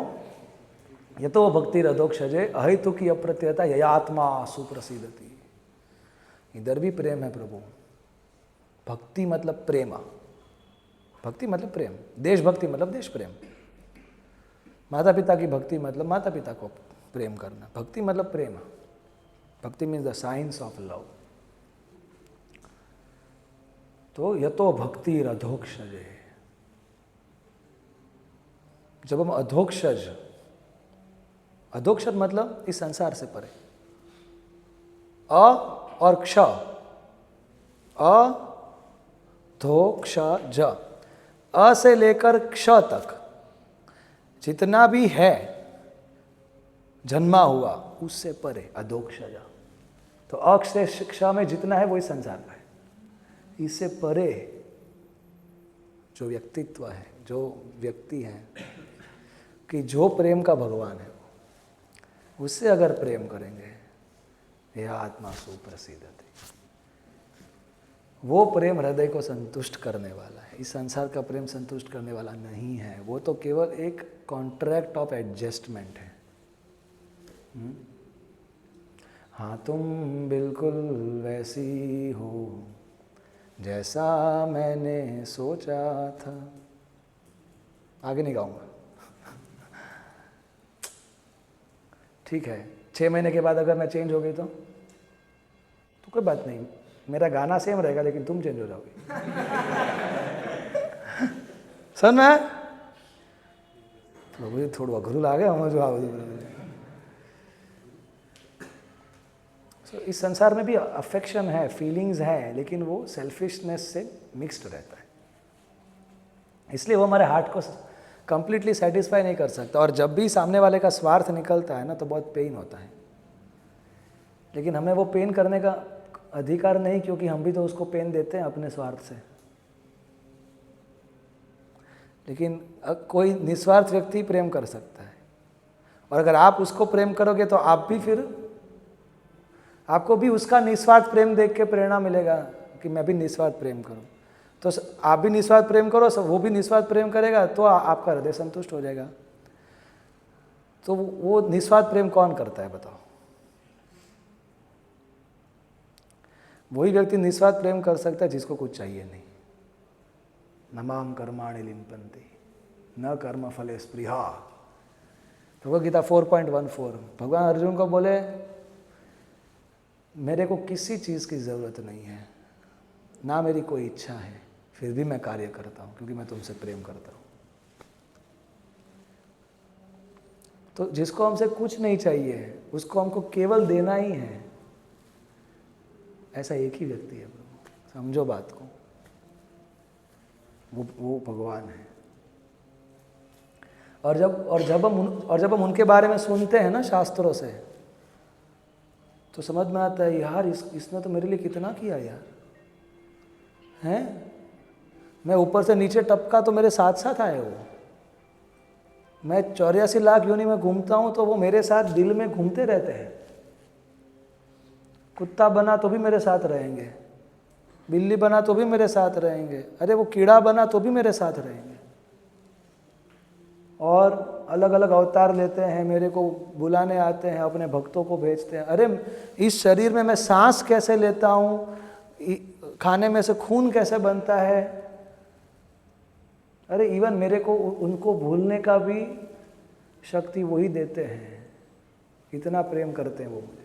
A: यतो भक्तिरधोक्षजे अहेतुकी अप्रत्ययता ययात्मा सुप्रसिद्धति। इधर भी प्रेम है प्रभु। भक्ति मतलब प्रेमा, भक्ति मतलब प्रेम, देशभक्ति मतलब देश प्रेम, माता पिता की भक्ति मतलब माता पिता को प्रेम करना, भक्ति मतलब प्रेम। भक्ति means the science of love. तो यतो भक्तिरधोक्षजे, जब हम अधोक्षज, अधोक्षज मतलब इस संसार से परे, अ और क्ष, अधोक्षज, अ से लेकर क्ष तक जितना भी है जन्मा हुआ उससे परे अधोक्षज। तो अक्ष से क्ष में जितना है वही संसार का है। इससे परे जो व्यक्तित्व है, जो व्यक्ति है, कि जो प्रेम का भगवान है, उससे अगर प्रेम करेंगे, यह आत्मा सुप्रसिद्धति, वो प्रेम हृदय को संतुष्ट करने वाला है। इस संसार का प्रेम संतुष्ट करने वाला नहीं है, वो तो केवल एक कॉन्ट्रैक्ट ऑफ एडजस्टमेंट है। हाँ तुम बिल्कुल वैसी हो जैसा मैंने सोचा था। आगे नहीं गाऊंगा। ठीक है, 6 महीने के बाद अगर मैं चेंज हो गई तो कोई बात नहीं, मेरा गाना सेम रहेगा लेकिन तुम चेंज हो जाओगे। सर मैं थोड़ा घुल आ गया मुझे। इस संसार में भी अफेक्शन है, फीलिंग्स है, लेकिन वो सेल्फिशनेस से मिक्स्ड रहता है, इसलिए वो हमारे हार्ट को कंप्लीटली सेटिस्फाई नहीं कर सकता। और जब भी सामने वाले का स्वार्थ निकलता है ना तो बहुत पेन होता है, लेकिन हमें वो पेन करने का अधिकार नहीं, क्योंकि हम भी तो उसको पेन देते हैं अपने स्वार्थ से। लेकिन कोई निस्वार्थ व्यक्ति प्रेम कर सकता है, और अगर आप उसको प्रेम करोगे तो आप भी फिर आपको भी उसका निस्वार्थ प्रेम देख के प्रेरणा मिलेगा कि मैं भी निस्वार्थ प्रेम करूं। तो आप भी निस्वार्थ प्रेम करो, वो भी निस्वार्थ प्रेम करेगा, तो आपका हृदय संतुष्ट हो जाएगा। तो वो निस्वार्थ प्रेम कौन करता है बताओ? वही व्यक्ति निस्वार्थ प्रेम कर सकता है जिसको कुछ चाहिए नहीं। नमाम कर्माणि लिम्पन्ति न कर्म फले स्पृहा। भगवद गीता 4.14। भगवान अर्जुन को बोले मेरे को किसी चीज़ की ज़रूरत नहीं है, ना मेरी कोई इच्छा है, फिर भी मैं कार्य करता हूँ क्योंकि मैं तुमसे प्रेम करता हूँ। तो जिसको हमसे कुछ नहीं चाहिए उसको हमको केवल देना ही है, ऐसा एक ही व्यक्ति है प्रभु। समझो बात को, वो भगवान है। और जब हम उनके बारे में सुनते हैं ना शास्त्रों से, तो समझ में आता है यार इसने तो मेरे लिए कितना किया यार, हैं? मैं ऊपर से नीचे टपका तो मेरे साथ साथ आए वो। मैं 84 लाख योनि में घूमता हूँ तो वो मेरे साथ दिल में घूमते रहते हैं। कुत्ता बना तो भी मेरे साथ रहेंगे, बिल्ली बना तो भी मेरे साथ रहेंगे, अरे वो कीड़ा बना तो भी मेरे साथ रहेंगे। और अलग अलग अवतार लेते हैं, मेरे को बुलाने आते हैं, अपने भक्तों को भेजते हैं। अरे इस शरीर में मैं सांस कैसे लेता हूँ, खाने में से खून कैसे बनता है, अरे इवन मेरे को उनको भूलने का भी शक्ति वही देते हैं। इतना प्रेम करते हैं वो मुझे।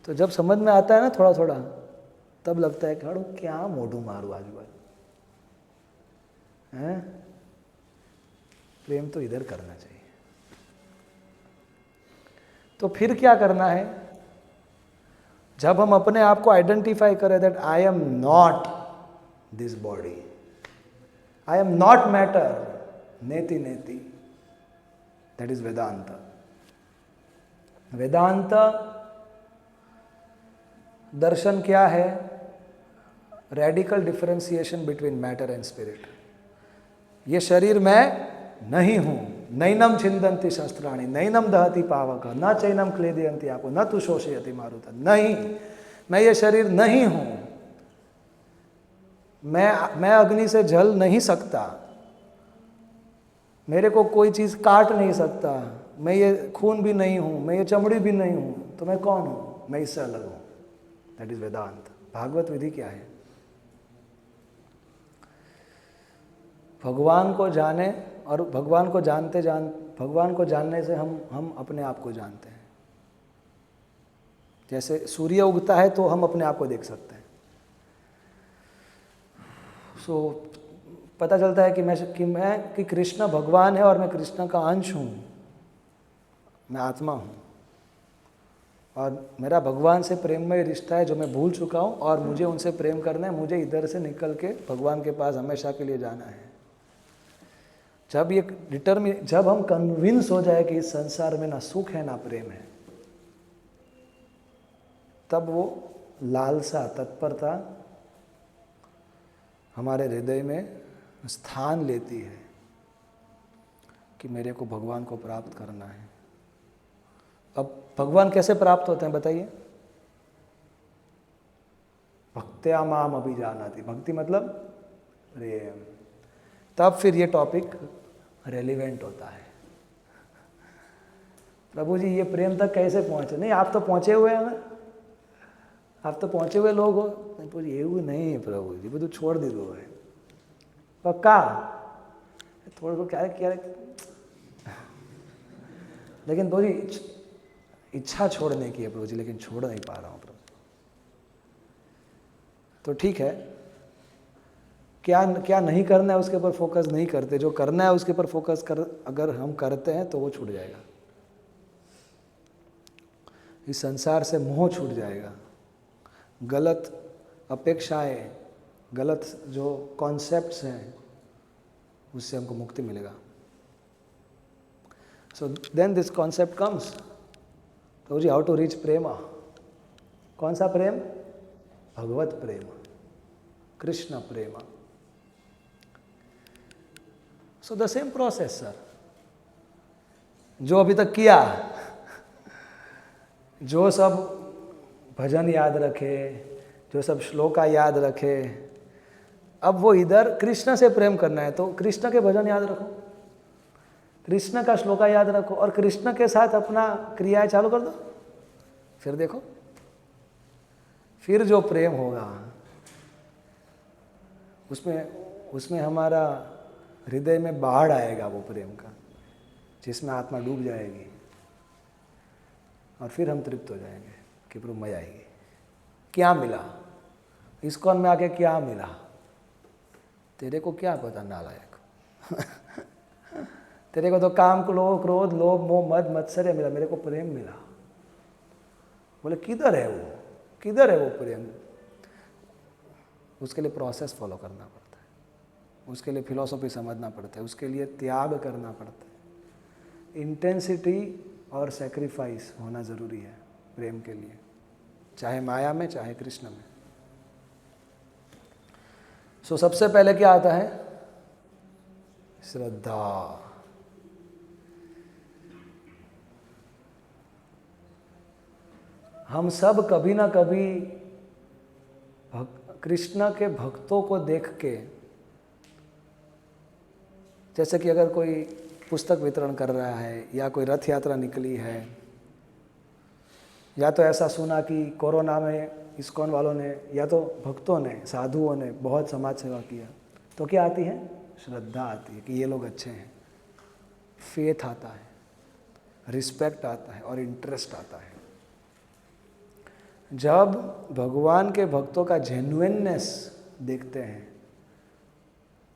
A: तो जब समझ में आता है ना थोड़ा थोड़ा, तब लगता है कि क्या मोटू मारू आजू बाजू हैं। प्रेम तो इधर करना चाहिए। तो फिर क्या करना है? जब हम अपने आप को आइडेंटिफाई करें that I am not this body, I am not matter, नेति नेति, दैट इज वेदांत। वेदांत दर्शन क्या है? Radical differentiation between matter and spirit. ये शरीर मैं नहीं हूं, नैनम छिंदन्ति शस्त्राणि, नैनम दहति पावक, न चैनम क्लेदयन्ति आपो, न तु शोषयति मारुत। नहीं, मैं ये शरीर नहीं हूं, मैं अग्नि से जल नहीं सकता, मेरे को कोई चीज काट नहीं सकता, मैं ये खून भी नहीं हूं, मैं ये चमड़ी भी नहीं हूं, तो मैं कौन हूं? मैं इससे अलग हूं। दैट इज वेदांत। भागवत विधि क्या है? भगवान को जाने, और भगवान को जानने से हम अपने आप को जानते हैं। जैसे सूर्य उगता है तो हम अपने आप को देख सकते हैं। पता चलता है कि कृष्ण भगवान है और मैं कृष्ण का अंश हूँ, मैं आत्मा हूँ, और मेरा भगवान से प्रेममय रिश्ता है जो मैं भूल चुका हूँ, और मुझे उनसे प्रेम करना है। मुझे इधर से निकल के भगवान के पास हमेशा के लिए जाना है। जब हम कन्विंस हो जाए कि इस संसार में ना सुख है ना प्रेम है, तब वो लालसा, तत्परता हमारे हृदय में स्थान लेती है कि मेरे को भगवान को प्राप्त करना है। अब भगवान कैसे प्राप्त होते हैं बताइए? भक्त्या माम अभिजानाति, भक्ति मतलब प्रेम। तब फिर ये टॉपिक रेलिवेंट होता है। प्रभु जी ये प्रेम तक कैसे पहुंचे? नहीं, आप तो पहुंचे हुए हैं ना, आप तो पहुंचे हुए लोग हो। नहीं प्रभु जी એવું नहीं प्रभु जी, બધું छोड़ દીધું है पक्का, थोड़ा को क्या लेकिन प्रभु जी इच्छा छोड़ने की है प्रभु जी, लेकिन छोड़ नहीं पा रहा हूँ प्रभु। तो ठीक है, क्या क्या नहीं करना है उसके ऊपर फोकस नहीं करते, जो करना है उसके ऊपर फोकस कर अगर हम करते हैं तो वो छूट जाएगा। इस संसार से मोह छूट जाएगा, गलत अपेक्षाएं, गलत जो कॉन्सेप्ट्स हैं उससे हमको मुक्ति मिलेगा। So then this concept comes, तो जी हाउ टू रीच प्रेमा। कौन सा प्रेम? भगवत प्रेम, कृष्ण प्रेम। So the same process sir, जो अभी तक किया, जो सब भजन याद रखे, जो सब श्लोका याद रखे, अब वो इधर कृष्ण से प्रेम करना है तो कृष्ण के भजन याद रखो, कृष्ण का श्लोका याद रखो और कृष्ण के साथ अपना क्रियाएं चालू कर दो। फिर देखो, फिर जो प्रेम होगा उसमें हमारा हृदय में बाढ़ आएगा वो प्रेम का, जिसमें आत्मा डूब जाएगी और फिर हम तृप्त हो जाएंगे कि प्रभु मजा आएगी। क्या मिला इस्कॉन में आके? क्या मिला? तेरे को क्या पता नालायक तेरे को तो काम, क्रोध, लोभ, मोह, मद, मत्सर्य मिला, मेरे को प्रेम मिला। बोले किधर है वो, किधर है वो प्रेम? उसके लिए प्रोसेस फॉलो करना पड़ता है, उसके लिए फिलॉसफी समझना पड़ता है, उसके लिए त्याग करना पड़ता है। इंटेंसिटी और सेक्रीफाइस होना ज़रूरी है प्रेम के लिए, चाहे माया में चाहे कृष्ण में। सो सबसे पहले क्या आता है? श्रद्धा। हम सब कभी ना कभी कृष्ण के भक्तों को देख के, जैसे कि अगर कोई पुस्तक वितरण कर रहा है या कोई रथ यात्रा निकली है, या तो ऐसा सुना कि कोरोना में इस्कॉन वालों ने या तो भक्तों ने, साधुओं ने बहुत समाज सेवा किया, तो क्या आती है? श्रद्धा आती है कि ये लोग अच्छे हैं, फेथ आता है, रिस्पेक्ट आता है और इंटरेस्ट आता है। जब भगवान के भक्तों का जेन्युइननेस देखते हैं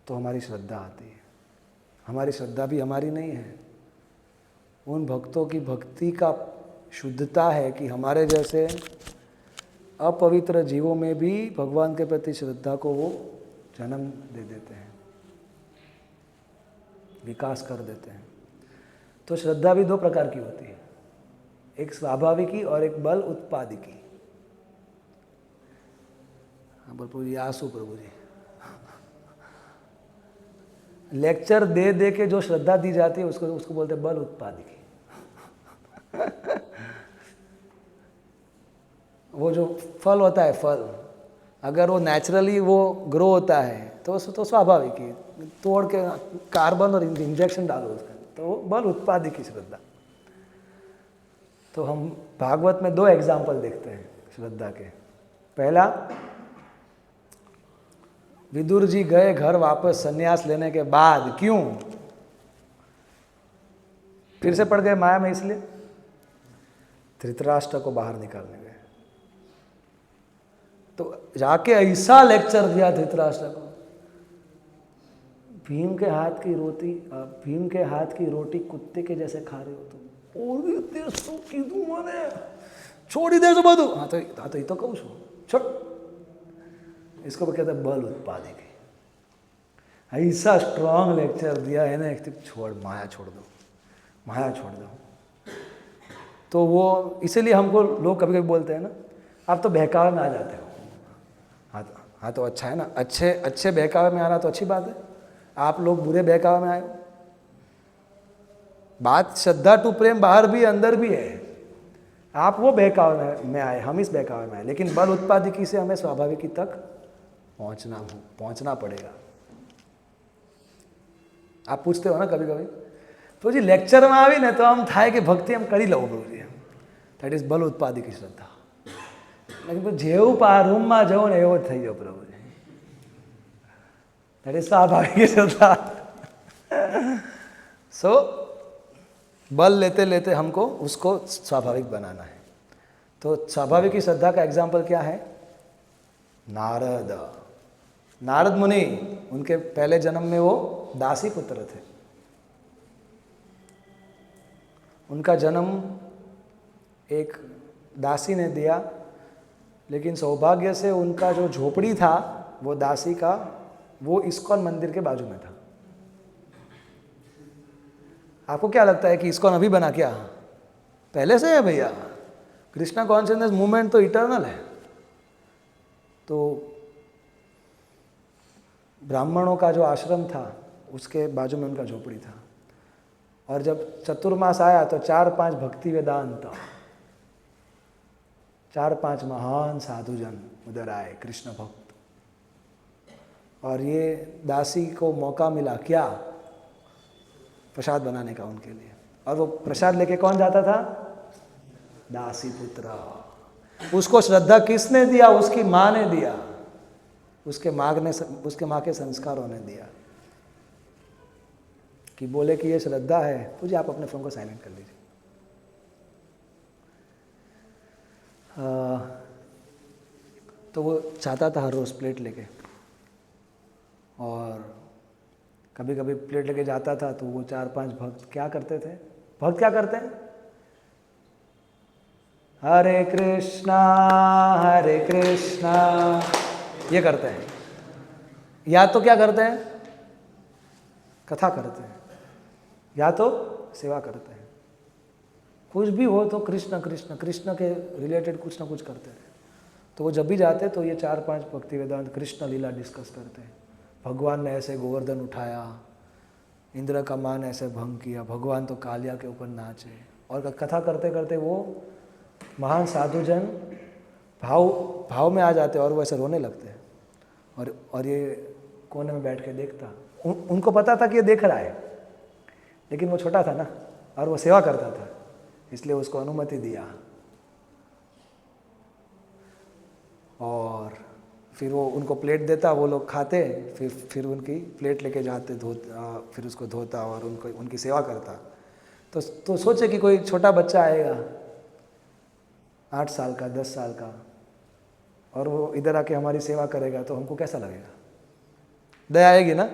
A: तो हमारी श्रद्धा आती है। हमारी श्रद्धा भी हमारी नहीं है, उन भक्तों की भक्ति का शुद्धता है कि हमारे जैसे अपवित्र जीवों में भी भगवान के प्रति श्रद्धा को वो जन्म दे देते हैं, विकास कर देते हैं। तो श्रद्धा भी दो प्रकार की होती है, एक स्वाभाविकी और एक बल उत्पादिकी। हाँ प्रभु जी, आंसू प्रभु जी। लेक्चर दे दे के जो श्रद्धा दी जाती है उसको बोलते हैं बल उत्पादिकी। वो जो फल होता है, फल अगर वो नेचुरली वो ग्रो होता है तो स्वाभाविक ही, तोड़ के कार्बन और इंजेक्शन डालो उसमें, तो बल उत्पादिकी श्रद्धा। तो हम भागवत में दो एग्जाम्पल देखते हैं श्रद्धा के। पहला, विदुर जी गए घर वापस संन्यास लेने के बाद, क्यों? फिर से पड़ गए माया में, इसलिए धृतराष्ट्र को बाहर निकालने गए। तो जाके ऐसा लेक्चर दिया धृतराष्ट्र को, भीम के हाथ की रोटी कुत्ते के जैसे खा रहे हो तुम, छोड़ी दे बधु। हाँ तो ये तो कहूँ छोड़, इसको कहते हैं बल उत्पादिकी। ऐसा स्ट्रॉन्ग लेक्चर दिया है ना, छोड़, माया छोड़ दो, माया छोड़ दो। तो वो इसीलिए हमको लोग कभी कभी बोलते हैं ना, आप तो बहकावे में आ जाते हो। हाँ तो अच्छा है ना, अच्छे बहकावे में आना तो अच्छी बात है। आप लोग बुरे बहकावे में आए हो, बात श्रद्धा टू प्रेम बाहर भी अंदर भी है। आप वो बहकावे में आए, हम इस बहकावे में आए, लेकिन बल उत्पादिकी से हमें स्वाभाविकी तक पहुंचना पड़ेगा। आप पूछते हो ना कभी कभी, तो जी लेक्चर में आवी ने तो हम थाय कि भक्ति हम करी लो प्रभुजी, देट इज बल उत्पादिकी श्रद्धा। लेकिन जेવું रूम में जाओ ने एवो થઈ जाओ प्रभुजी, देट इज स्वाभाविक श्रद्धा। सो बल लेते लेते हमको उसको स्वाभाविक बनाना है। तो स्वाभाविक की श्रद्धा का एग्जाम्पल क्या है? नारद मुनि, उनके पहले जन्म में वो दासी पुत्र थे। उनका जन्म एक दासी ने दिया, लेकिन सौभाग्य से उनका जो झोपड़ी था वो दासी का, वो इस्कॉन मंदिर के बाजू में था। आपको क्या लगता है कि इस्कॉन अभी बना क्या? पहले से है भैया। कृष्णा कॉन्शियसनेस मूवमेंट तो इटर्नल है। तो ब्राह्मणों का जो आश्रम था उसके बाजू में उनका झोपड़ी था, और जब चतुर्मास आया तो 4-5 भक्ति वेदांत, 4-5 महान साधुजन उधर आए, कृष्ण भक्त। और ये दासी को मौका मिला क्या? प्रसाद बनाने का उनके लिए। और वो प्रसाद लेके कौन जाता था? दासी पुत्र। उसको श्रद्धा किसने दिया? उसकी माँ ने दिया, उसके माँ के संस्कारों ने दिया, कि बोले कि ये श्रद्धा है। तो जी आप अपने फोन को साइलेंट कर लीजिए। तो वो चाहता था हर रोज प्लेट लेके, और कभी कभी प्लेट लेके जाता था तो वो 4-5 भक्त क्या करते थे? भक्त क्या करते हैं? हरे कृष्णा ये करते हैं। या तो क्या करते हैं? कथा करते हैं, या तो सेवा करते हैं। कुछ भी हो तो कृष्ण कृष्ण कृष्ण के रिलेटेड कुछ ना कुछ करते हैं। तो वो जब भी जाते तो ये 4-5 भक्ति वेदांत कृष्ण लीला डिस्कस करते हैं। भगवान ने ऐसे गोवर्धन उठाया, इंद्र का मान ऐसे भंग किया, भगवान तो कालिया के ऊपर नाचे। और कथा करते करते वो महान साधुजन भाव में आ जाते और वो ऐसे रोने लगते हैं। और ये कोने में बैठ के देखता। उनको पता था कि ये देख रहा है, लेकिन वो छोटा था ना, और वो सेवा करता था, इसलिए उसको अनुमति दिया। और फिर वो उनको प्लेट देता, वो लोग खाते, फिर उनकी प्लेट लेके जाते, फिर उसको धोता और उनकी सेवा करता। तो सोचे कि कोई छोटा बच्चा आएगा 8 साल का, 10 साल का, और वो इधर आके हमारी सेवा करेगा तो हमको कैसा लगेगा? दया आएगी ना,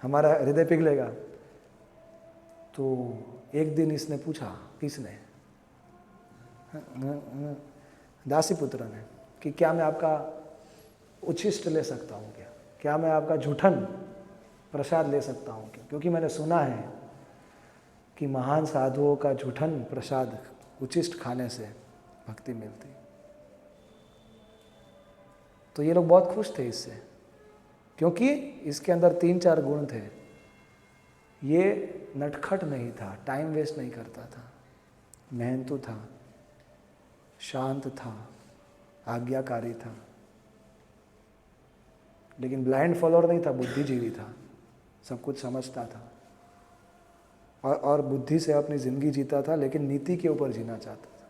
A: हमारा हृदय पिघलेगा। तो एक दिन इसने पूछा, किसने? दासी पुत्र ने, कि क्या मैं आपका उच्छिष्ट ले सकता हूँ क्या मैं आपका जूठन प्रसाद ले सकता हूँ क्या? क्योंकि मैंने सुना है कि महान साधुओं का जूठन प्रसाद उच्छिष्ट खाने से भक्ति मिलती। तो ये लोग बहुत खुश थे इससे, क्योंकि इसके अंदर 3-4 गुण थे। ये नटखट नहीं था, टाइम वेस्ट नहीं करता था, मेहनतू था, शांत था, आज्ञाकारी था, लेकिन ब्लाइंड फॉलोअर नहीं था, बुद्धिजीवी था, सब कुछ समझता था, और बुद्धि से अपनी जिंदगी जीता था, लेकिन नीति के ऊपर जीना चाहता था।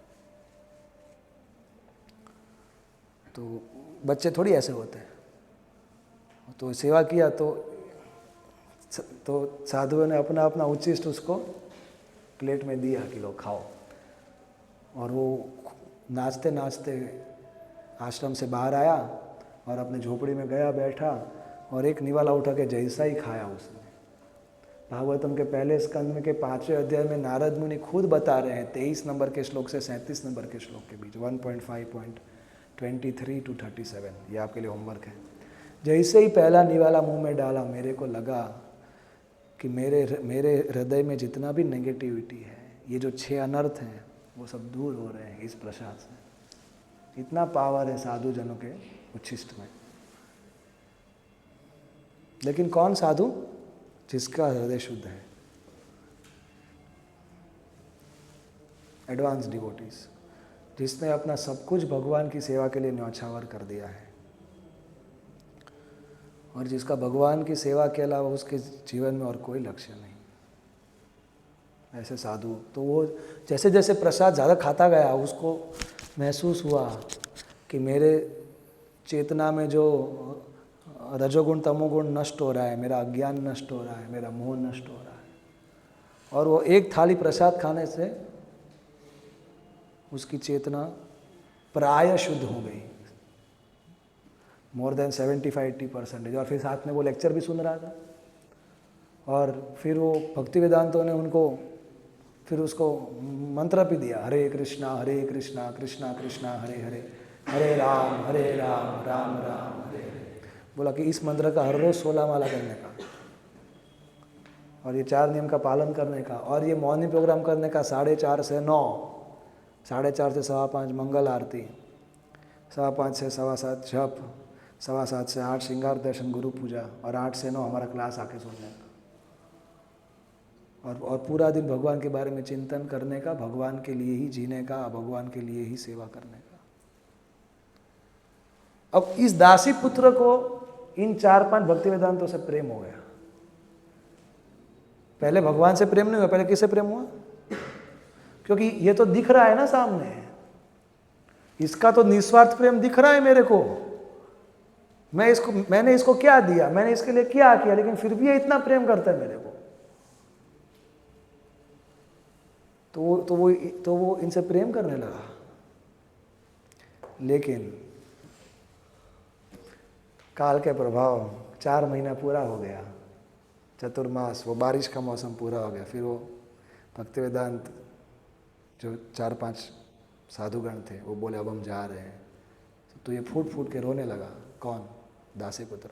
A: तो बच्चे थोड़ी ऐसे होते हैं। तो सेवा किया तो साधुओं ने अपना अपना उच्छिष्ट उसको प्लेट में दिया कि लो खाओ। और वो नाचते नाचते आश्रम से बाहर आया और अपने झोपड़ी में गया, बैठा, और एक निवाला उठा के जैसा ही खाया उसने। भागवतम के पहले स्कंद में के 5वें अध्याय में नारद मुनि खुद बता रहे हैं, 23 नंबर के श्लोक से 37 नंबर के श्लोक के बीच, 1.5.23 to 37, ये आपके लिए होमवर्क है। जैसे ही पहला निवाला मुंह में डाला, मेरे को लगा कि मेरे हृदय में जितना भी नेगेटिविटी है, ये जो 6 अनर्थ हैं, वो सब दूर हो रहे हैं इस प्रसाद से। इतना पावर है साधु जनों के उच्छिष्ट में। लेकिन कौन साधु? जिसका हृदय शुद्ध है। एडवांस डिवोटीज, जिसने अपना सब कुछ भगवान की सेवा के लिए न्यौछावर कर दिया है, और जिसका भगवान की सेवा के अलावा उसके जीवन में और कोई लक्ष्य नहीं, ऐसे साधु। तो वो जैसे जैसे प्रसाद ज़्यादा खाता गया, उसको महसूस हुआ कि मेरे चेतना में जो रजोगुण तमोगुण नष्ट हो रहा है, मेरा अज्ञान नष्ट हो रहा है, मेरा मोह नष्ट हो रहा है। और वो एक थाली प्रसाद खाने से उसकी चेतना प्राय शुद्ध हो गई, मोर देन 75-80%। और फिर साथ में वो लेक्चर भी सुन रहा था, और फिर वो भक्ति वेदांतों ने उनको फिर उसको मंत्र भी दिया, हरे कृष्णा कृष्णा कृष्णा हरे हरे, हरे राम राम राम हरे हरे। बोला कि इस मंत्र का हर रोज़ 16 माला करने का, और ये 4 नियम का पालन करने का, और ये मॉर्निंग प्रोग्राम करने का 4:30 से 9, 4:30 से 5:15 मंगल आरती, 5:15 से 7:15 जप, 7:15 से 8 श्रृंगार दर्शन गुरु पूजा, और 8 से 9 हमारा क्लास आके सुनने का, और पूरा दिन भगवान के बारे में चिंतन करने का, भगवान के लिए ही जीने का, भगवान के लिए ही सेवा करने का। अब इस दासी पुत्र को इन 4-5 भक्ति वेदांतों से प्रेम हो गया। पहले भगवान से प्रेम नहीं हुआ, पहले किससे प्रेम हुआ? क्योंकि ये तो दिख रहा है ना सामने, इसका तो निस्वार्थ प्रेम दिख रहा है मेरे को। मैंने इसको क्या दिया, मैंने इसके लिए क्या किया, लेकिन फिर भी ये इतना प्रेम करता है मेरे को। तो वो इनसे प्रेम करने लगा। लेकिन काल के प्रभाव 4 महीना पूरा हो गया, चतुर्मास, वो बारिश का मौसम पूरा हो गया। फिर वो भक्ति वेदांत जो 4-5 साधुगण थे, वो बोले अब हम जा रहे हैं। तो ये फूट फूट के रोने लगा। कौन? दासी पुत्र।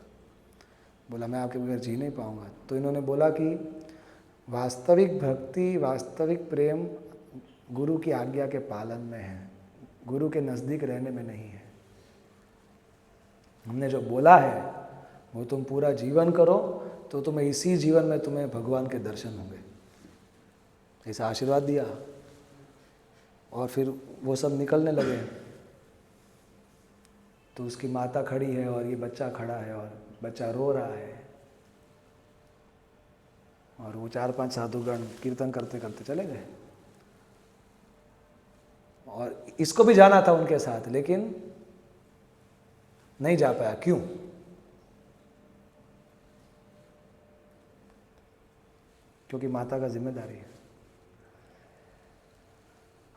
A: बोला मैं आपके बगैर जी नहीं पाऊंगा। तो इन्होंने बोला कि वास्तविक भक्ति, वास्तविक प्रेम गुरु की आज्ञा के पालन में है, गुरु के नज़दीक रहने में नहीं है। हमने जो बोला है वो तुम पूरा जीवन करो, तो तुम्हें इसी जीवन में तुम्हें भगवान के दर्शन होंगे, ऐसा आशीर्वाद दिया। और फिर वो सब निकलने लगे, तो उसकी माता खड़ी है और ये बच्चा खड़ा है, और बच्चा रो रहा है, और वो 4-5 साधुगण कीर्तन करते करते चले गए। और इसको भी जाना था उनके साथ, लेकिन नहीं जा पाया। क्यों? क्योंकि माता का जिम्मेदारी है।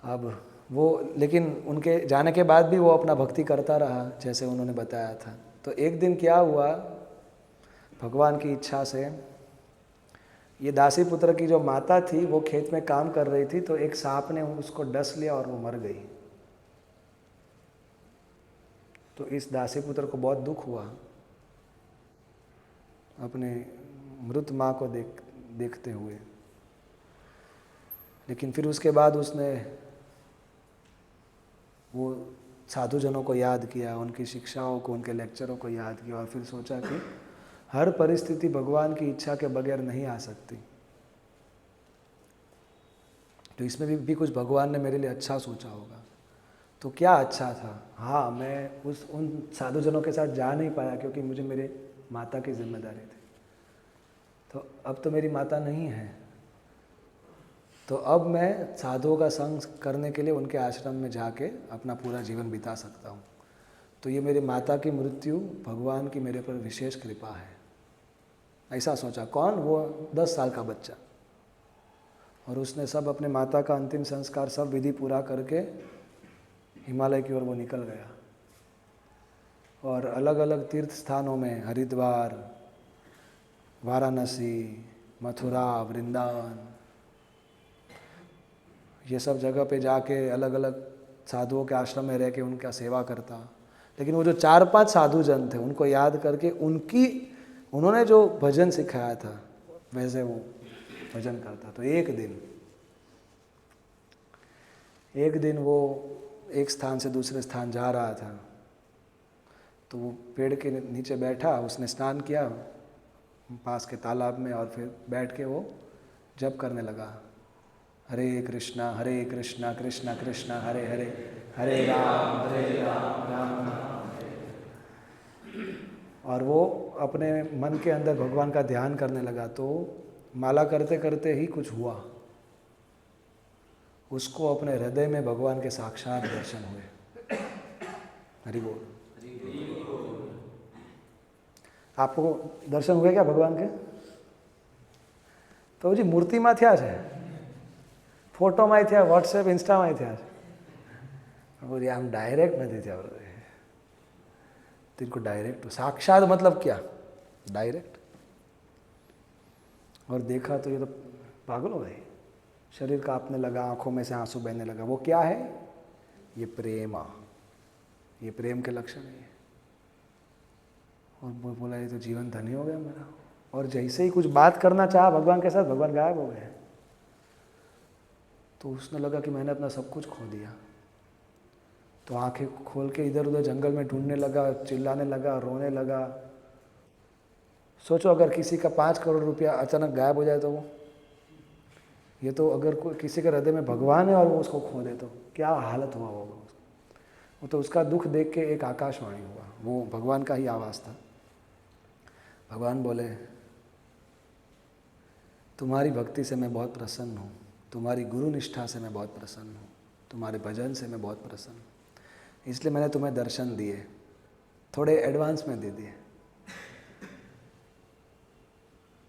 A: अब वो, लेकिन उनके जाने के बाद भी वो अपना भक्ति करता रहा, जैसे उन्होंने बताया था। तो एक दिन क्या हुआ, भगवान की इच्छा से ये दासी पुत्र की जो माता थी वो खेत में काम कर रही थी, तो एक सांप ने उसको डस लिया और वो मर गई। तो इस दासी पुत्र को बहुत दुख हुआ अपने मृत माँ को देखते हुए। लेकिन फिर उसके बाद उसने वो साधुजनों को याद किया, उनकी शिक्षाओं को, उनके लेक्चरों को याद किया, और फिर सोचा कि हर परिस्थिति भगवान की इच्छा के बगैर नहीं आ सकती। तो इसमें भी कुछ भगवान ने मेरे लिए अच्छा सोचा होगा। तो क्या अच्छा था? हाँ, मैं उन साधुजनों के साथ जा नहीं पाया क्योंकि मुझे मेरे माता की जिम्मेदारी थी। तो अब तो मेरी माता नहीं है, तो अब मैं साधुओं का संग करने के लिए उनके आश्रम में जाके अपना पूरा जीवन बिता सकता हूँ। तो ये मेरी माता की मृत्यु भगवान की मेरे पर विशेष कृपा है, ऐसा सोचा। कौन? वो 10 साल का बच्चा। और उसने सब अपने माता का अंतिम संस्कार, सब विधि पूरा करके हिमालय की ओर वो निकल गया। और अलग अलग तीर्थ स्थानों में, हरिद्वार, वाराणसी, मथुरा, वृंदावन, ये सब जगह पे जाके अलग अलग साधुओं के आश्रम में रह के उनका सेवा करता। लेकिन वो जो 4-5 साधु जन थे, उनको याद करके उन्होंने जो भजन सिखाया था वैसे वो भजन करता। तो एक दिन वो एक स्थान से दूसरे स्थान जा रहा था, तो वो पेड़ के नीचे बैठा, उसने स्नान किया पास के तालाब में, और फिर बैठ के वो जप करने लगा, कृष्णा कृष्णा कृष्णा हरे हरे, हरे राम राम राम। और वो अपने मन के अंदर भगवान का ध्यान करने लगा, तो माला करते करते ही कुछ हुआ, उसको अपने हृदय में भगवान के साक्षात दर्शन हुए। हरि बोल। आपको दर्शन हुए क्या भगवान के? तो जी मूर्ति में थया छे, फोटो में थया, व्हाट्सएप इंस्टा में थया छे, बोली आम डायरेक्ट नहीं थया। तो इनको डायरेक्ट, साक्षात मतलब क्या? डायरेक्ट। और देखा तो ये तो पागल हो गए, शरीर कांपने लगा, आंखों में से आंसू बहने लगा। वो क्या है? ये प्रेम, ये प्रेम के लक्षण है। और वो बोला ये तो जीवन धन्य हो गया मेरा। और जैसे ही कुछ बात करना चाहा भगवान के साथ, भगवान गायब हो गए। तो उसने लगा कि मैंने अपना सब कुछ खो दिया। तो आंखें खोल के इधर उधर जंगल में ढूंढने लगा, चिल्लाने लगा, रोने लगा। सोचो अगर किसी का 5 करोड़ रुपया अचानक गायब हो जाए तो वो, ये तो अगर कोई किसी के हृदय में भगवान है और वो उसको खो दे तो क्या हालत हुआ होगा। वो तो उसका दुख देख के एक आकाशवाणी हुआ, वो भगवान का ही आवाज़ था। भगवान बोले, तुम्हारी भक्ति से मैं बहुत प्रसन्न हूँ, तुम्हारी गुरु निष्ठा से मैं बहुत प्रसन्न हूँ, तुम्हारे भजन से मैं बहुत प्रसन्न हूँ, इसलिए मैंने तुम्हें दर्शन दिए, थोड़े एडवांस में दे दिए।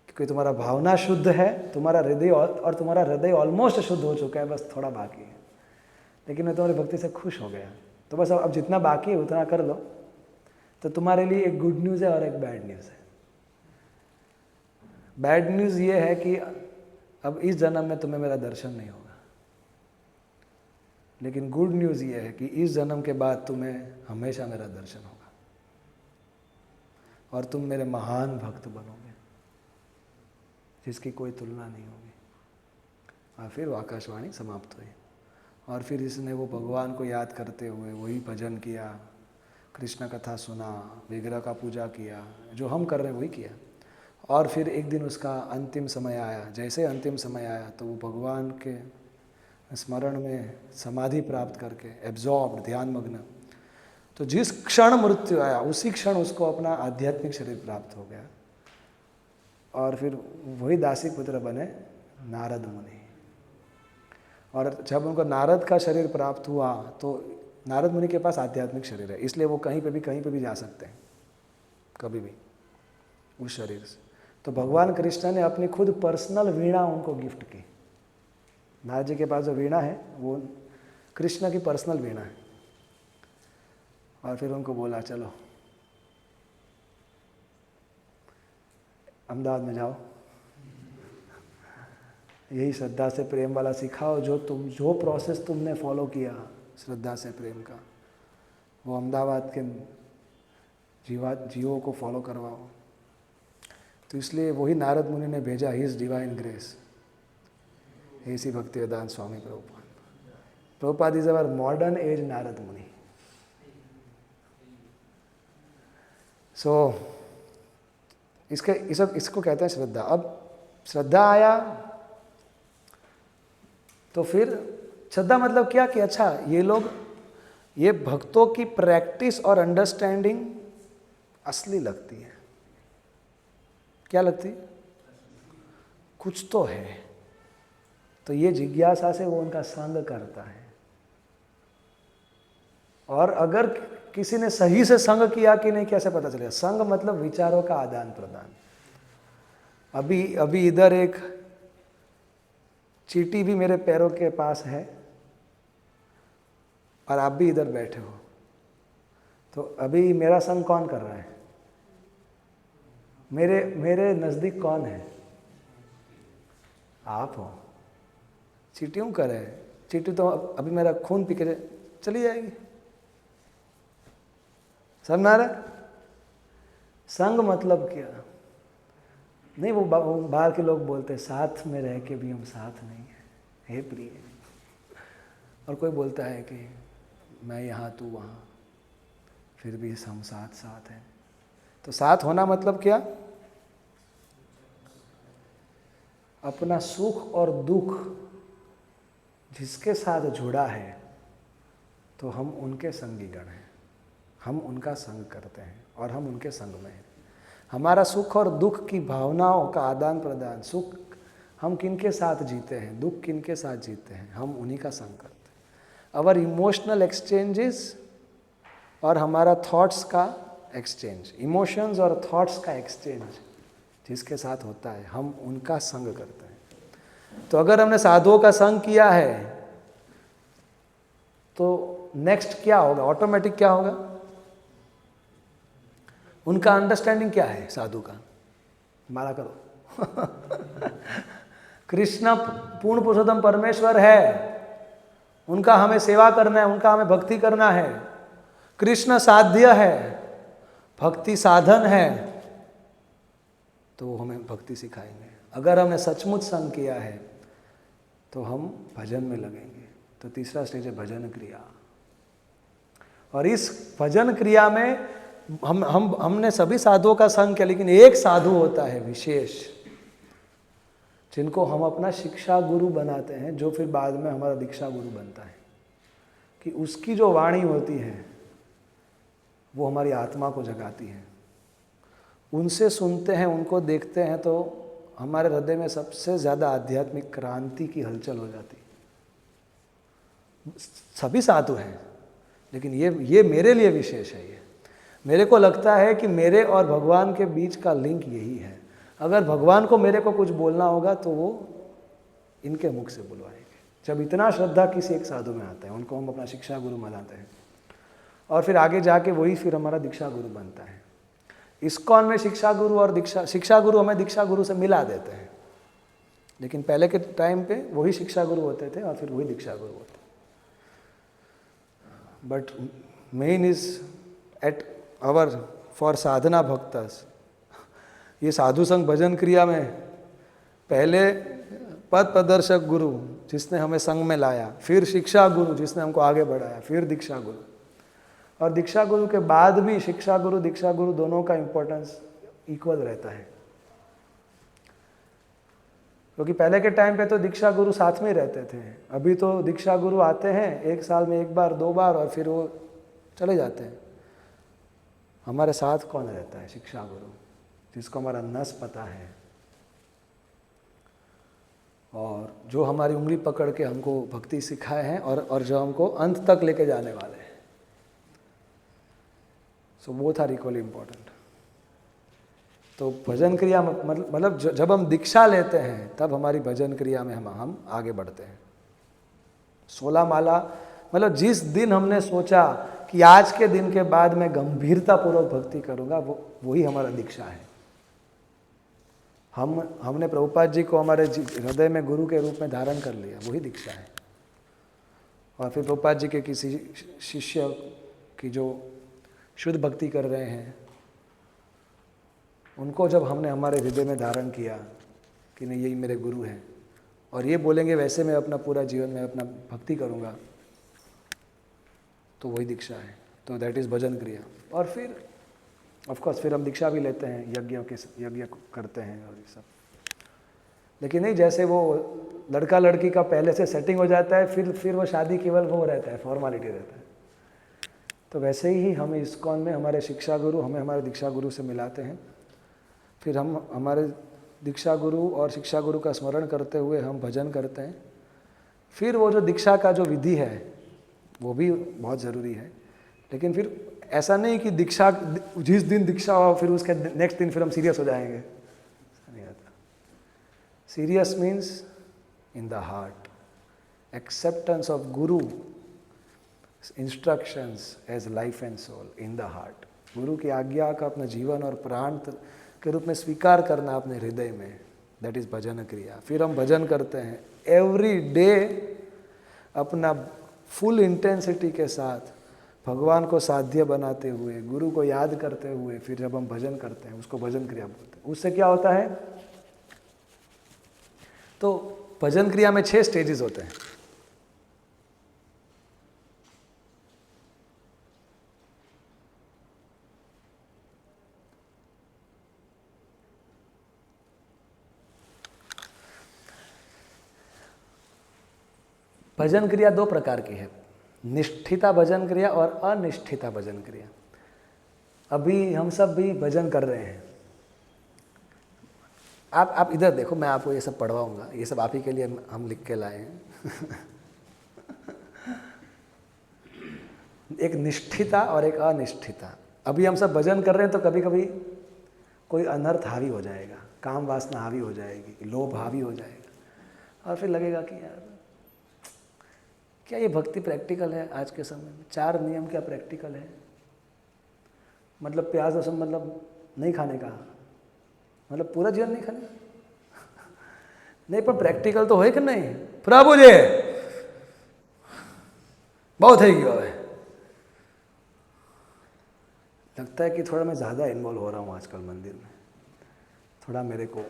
A: क्योंकि तुम्हारा भावना शुद्ध है, तुम्हारा हृदय और तुम्हारा हृदय ऑलमोस्ट शुद्ध हो चुका है, बस थोड़ा बाकी है। लेकिन मैं तुम्हारी भक्ति से खुश हो गया, तो बस अब जितना बाकी है उतना कर दो। तो तुम्हारे लिए एक गुड न्यूज़ है और एक बैड न्यूज़ है। बैड न्यूज़ ये है कि अब इस जन्म में तुम्हें मेरा दर्शन नहीं होगा। लेकिन गुड न्यूज़ ये है कि इस जन्म के बाद तुम्हें हमेशा मेरा दर्शन होगा और तुम मेरे महान भक्त बनोगे जिसकी कोई तुलना नहीं होगी। और फिर वो आकाशवाणी समाप्त हुई। और फिर इसने वो भगवान को याद करते हुए वही भजन किया, कृष्ण कथा सुना, विग्रह का पूजा किया, जो हम कर रहे हैं वही किया। और फिर एक दिन उसका अंतिम समय आया। जैसे अंतिम समय आया तो वो भगवान के स्मरण में समाधि प्राप्त करके एब्जॉर्ब्ड, ध्यानमग्न, तो जिस क्षण मृत्यु आया उसी क्षण उसको अपना आध्यात्मिक शरीर प्राप्त हो गया। और फिर वही दासी पुत्र बने नारद मुनि। और जब उनको नारद का शरीर प्राप्त हुआ तो नारद मुनि के पास आध्यात्मिक शरीर है, इसलिए वो कहीं पे भी जा सकते हैं, कभी भी उस शरीर से। तो भगवान कृष्ण ने अपनी खुद पर्सनल वीणा उनको गिफ्ट की। नारद जी के पास जो वीणा है वो कृष्ण की पर्सनल वीणा है। और फिर उनको बोला चलो अहमदाबाद में जाओ, यही श्रद्धा से प्रेम वाला सिखाओ, जो प्रोसेस तुमने फॉलो किया श्रद्धा से प्रेम का, वो अहमदाबाद के जीवों को फॉलो करवाओ। तो इसलिए वही नारद मुनि ने भेजा his divine grace, A C Bhaktivedanta Swami Prabhupada. Prabhupada is our modern age Narada Muni. सो इसको कहते हैं श्रद्धा। अब श्रद्धा आया तो फिर श्रद्धा मतलब क्या कि अच्छा ये भक्तों की प्रैक्टिस और अंडरस्टैंडिंग असली लगती है। क्या लगती है? कुछ तो है। तो ये जिज्ञासा से वो उनका संग करता है। और अगर किसी ने सही से संग किया कि नहीं कैसे पता चलेगा? संग मतलब विचारों का आदान प्रदान। अभी इधर एक चींटी भी मेरे पैरों के पास है और आप भी इधर बैठे हो, तो अभी मेरा संग कौन कर रहा है? मेरे नज़दीक कौन है? आप हो। चींटी क्यों करे? चींटी तो अभी मेरा खून पी के चली जाएगी। समझ रहे? संग मतलब क्या? नहीं, वो बाहर के लोग बोलते हैं साथ में रह के भी हम साथ नहीं हैं, हे प्रिय। और कोई बोलता है कि मैं यहाँ तू वहाँ, फिर भी हम साथ साथ हैं। तो साथ होना मतलब क्या? अपना सुख और दुख जिसके साथ जुड़ा है तो हम उनके संगी गण हैं, हम उनका संग करते हैं और हम उनके संग में हैं। हमारा सुख और दुख की भावनाओं का आदान प्रदान, सुख हम किनके साथ जीते हैं, दुख किनके साथ जीते हैं, हम उन्हीं का संग करते हैं। अवर इमोशनल एक्सचेंजेस और हमारा थॉट्स का एक्सचेंज, इमोशंस और थॉट्स का एक्सचेंज जिसके साथ होता है, हम उनका संग करते हैं। तो अगर हमने साधुओं का संग किया है तो नेक्स्ट क्या होगा, ऑटोमेटिक क्या होगा, उनका अंडरस्टैंडिंग क्या है साधु का, हमारा करो कृष्ण पूर्ण पुरुषोत्तम परमेश्वर है, उनका हमें सेवा करना है, उनका हमें भक्ति करना है। कृष्ण साध्य है, भक्ति साधन है, तो वो हमें भक्ति सिखाएंगे। अगर हमने सचमुच संग किया है तो हम भजन में लगेंगे। तो तीसरा स्टेज है भजन क्रिया। और इस भजन क्रिया में हमने सभी साधुओं का संग किया, लेकिन एक साधु होता है विशेष, जिनको हम अपना शिक्षा गुरु बनाते हैं, जो फिर बाद में हमारा दीक्षा गुरु बनता है। कि उसकी जो वाणी होती है वो हमारी आत्मा को जगाती है। उनसे सुनते हैं, उनको देखते हैं तो हमारे हृदय में सबसे ज़्यादा आध्यात्मिक क्रांति की हलचल हो जाती है। सभी साधु हैं, लेकिन ये मेरे लिए विशेष है। ये मेरे को लगता है कि मेरे और भगवान के बीच का लिंक यही है। अगर भगवान को मेरे को कुछ बोलना होगा तो वो इनके मुख से बुलवाएंगे। जब इतना श्रद्धा किसी एक साधु में आता है, उनको हम अपना शिक्षा गुरु मानते हैं, और फिर आगे जाके वही फिर हमारा दीक्षा गुरु बनता है। इस्कॉन में शिक्षा गुरु और शिक्षा गुरु हमें दीक्षा गुरु से मिला देते हैं, लेकिन पहले के टाइम पे वही शिक्षा गुरु होते थे और फिर वही दीक्षा गुरु होते। But main is at our for sadhana bhaktas, ये साधु संग भजन क्रिया में पहले पद प्रदर्शक गुरु जिसने हमें संग में लाया, फिर शिक्षा गुरु जिसने हमको आगे बढ़ाया, फिर दीक्षा गुरु। और दीक्षा गुरु के बाद भी शिक्षा गुरु दीक्षा गुरु दोनों का इंपॉर्टेंस इक्वल रहता है, क्योंकि पहले के टाइम पे तो दीक्षा गुरु साथ में रहते थे। अभी तो दीक्षा गुरु आते हैं एक साल में एक बार दो बार और फिर वो चले जाते हैं। हमारे साथ कौन रहता है? शिक्षा गुरु, जिसको हमारा नस पता है और जो हमारी उंगली पकड़ के हमको भक्ति सिखाए हैं और जो हमको अंत तक लेके जाने वाले हैं। So both are equally important. तो भजन क्रिया मतलब जब हम दीक्षा लेते हैं तब हमारी भजन क्रिया में हम आगे बढ़ते हैं। 16 माला मतलब जिस दिन हमने सोचा कि आज के दिन के बाद मैं गंभीरतापूर्वक भक्ति करूंगा, वही हमारा दीक्षा है। हमने प्रभुपाद जी को हमारे हृदय में गुरु के रूप में धारण कर लिया, वही दीक्षा है। और फिर प्रभुपाद जी के किसी शिष्य की जो शुद्ध भक्ति कर रहे हैं, उनको जब हमने हमारे हृदय में धारण किया कि नहीं यही मेरे गुरु हैं और ये बोलेंगे वैसे मैं अपना पूरा जीवन में अपना भक्ति करूँगा, तो वही दीक्षा है। तो दैट इज़ भजन क्रिया। और फिर ऑफकोर्स फिर हम दीक्षा भी लेते हैं, यज्ञ करते हैं और ये सब। लेकिन नहीं, जैसे वो लड़का लड़की का पहले से सेटिंग हो जाता है, फिर वो शादी केवल वो रहता है, फॉर्मेलिटी रहता है। तो वैसे ही हम इस्कॉन में हमारे शिक्षा गुरु हमें हमारे दीक्षा गुरु से मिलाते हैं। फिर हम हमारे दीक्षा गुरु और शिक्षा गुरु का स्मरण करते हुए हम भजन करते हैं। फिर वो जो दीक्षा का जो विधि है वो भी बहुत ज़रूरी है। लेकिन फिर ऐसा नहीं कि दीक्षा जिस दिन दीक्षा हो फिर उसके नेक्स्ट दिन फिर हम सीरियस हो जाएंगे, ऐसा नहीं होता। Serious means in the heart, acceptance of guru instructions as life and soul in the heart. गुरु की आज्ञा का अपना जीवन और प्राण के रूप में स्वीकार करना अपने हृदय में, दैट इज़ भजन क्रिया। फिर हम भजन करते हैं एवरी डे अपना फुल इंटेंसिटी के साथ, भगवान को साध्य बनाते हुए, गुरु को याद करते हुए। फिर जब हम भजन करते हैं उसको भजन क्रिया बोलते हैं। उससे क्या होता है? तो भजन क्रिया में 6 स्टेजेस होते हैं। भजन क्रिया दो प्रकार की है, निष्ठिता भजन क्रिया और अनिष्ठिता भजन क्रिया। अभी हम सब भी भजन कर रहे हैं। आप इधर देखो, मैं आपको ये सब पढ़वाऊंगा, ये सब आप ही के लिए हम लिख के लाए हैं। एक निष्ठिता और एक अनिष्ठिता। अभी हम सब भजन कर रहे हैं तो कभी कभी कोई अनर्थ हावी हो जाएगा, काम वासना हावी हो जाएगी, लोभ हावी हो जाएगा, और फिर लगेगा कि यार क्या ये भक्ति प्रैक्टिकल है आज के समय में? 4 नियम क्या प्रैक्टिकल है? मतलब प्याज लहसुन मतलब नहीं खाने का, मतलब पूरा जीवन नहीं खाने नहीं, पर प्रैक्टिकल तो है कि नहीं? प्रभु जी बहुत है क्या है? लगता है कि थोड़ा मैं ज़्यादा इन्वॉल्व हो रहा हूँ आजकल मंदिर में, थोड़ा मेरे को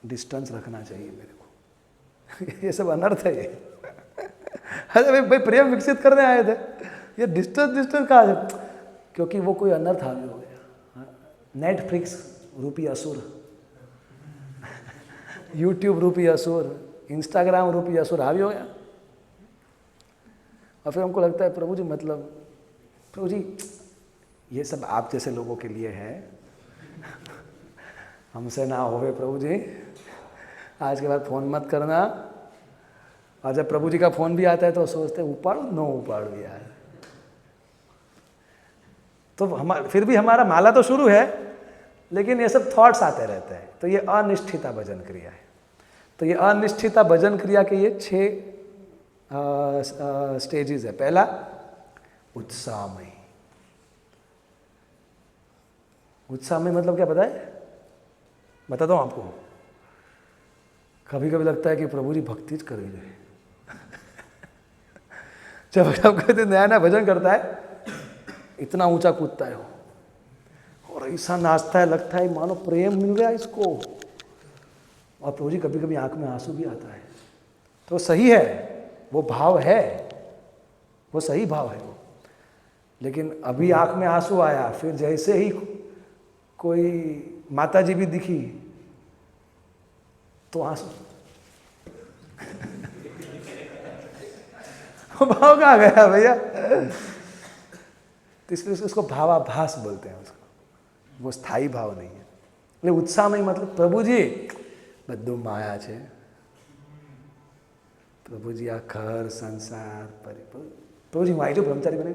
A: डिस्टेंस रखना चाहिए मेरे को। ये सब अनर्थ है ये। अरे भाई प्रेम विकसित करने आए थे, ये डिस्टेंस कहाँ है? क्योंकि वो कोई अनर्थ हावी हो गया। नेटफ्लिक्स रूपी असुर, यूट्यूब रूपी असुर, इंस्टाग्राम रूपी असुर हावी हो गया, और फिर हमको लगता है प्रभु जी मतलब प्रभु जी ये सब आप जैसे लोगों के लिए है, हमसे ना होवे प्रभु जी, आज के बाद फ़ोन मत करना। और जब प्रभु जी का फ़ोन भी आता है तो सोचते उपाड़ नो उपाड़ भी यार। तो फिर भी हमारा माला तो शुरू है, लेकिन ये सब थॉट्स आते रहते हैं। तो ये अनिष्ठिता भजन क्रिया है। तो ये अनिष्ठिता भजन क्रिया के ये 6 स्टेजेस है। पहला उत्साहमय। उत्साहमय मतलब क्या पता है? बताता हूँ आपको। कभी कभी लगता है कि प्रभु जी भक्ति कर ही रहे। जब कोई नया नया भजन करता है, इतना ऊंचा कूदता है वो, और ऐसा नाचता है, लगता है मानो प्रेम मिल गया इसको। और प्रभु जी कभी कभी आंख में आंसू भी आता है। तो सही है, वो भाव है, वो सही भाव है वो। लेकिन अभी आंख में आंसू आया, फिर जैसे ही कोई माता जी भी दिखी तो आंसू। भाव कहाँ गया भैया? तो इसलिए उसको भावाभास बोलते हैं उसको, वो स्थायी भाव नहीं है। એટલે उत्साहमय मतलब प्रभु जी બધું માયા છે, પ્રભુજી આ ઘર સંસાર પ્રભુજી હું આવી જાઉં બ્રહ્મચારી બની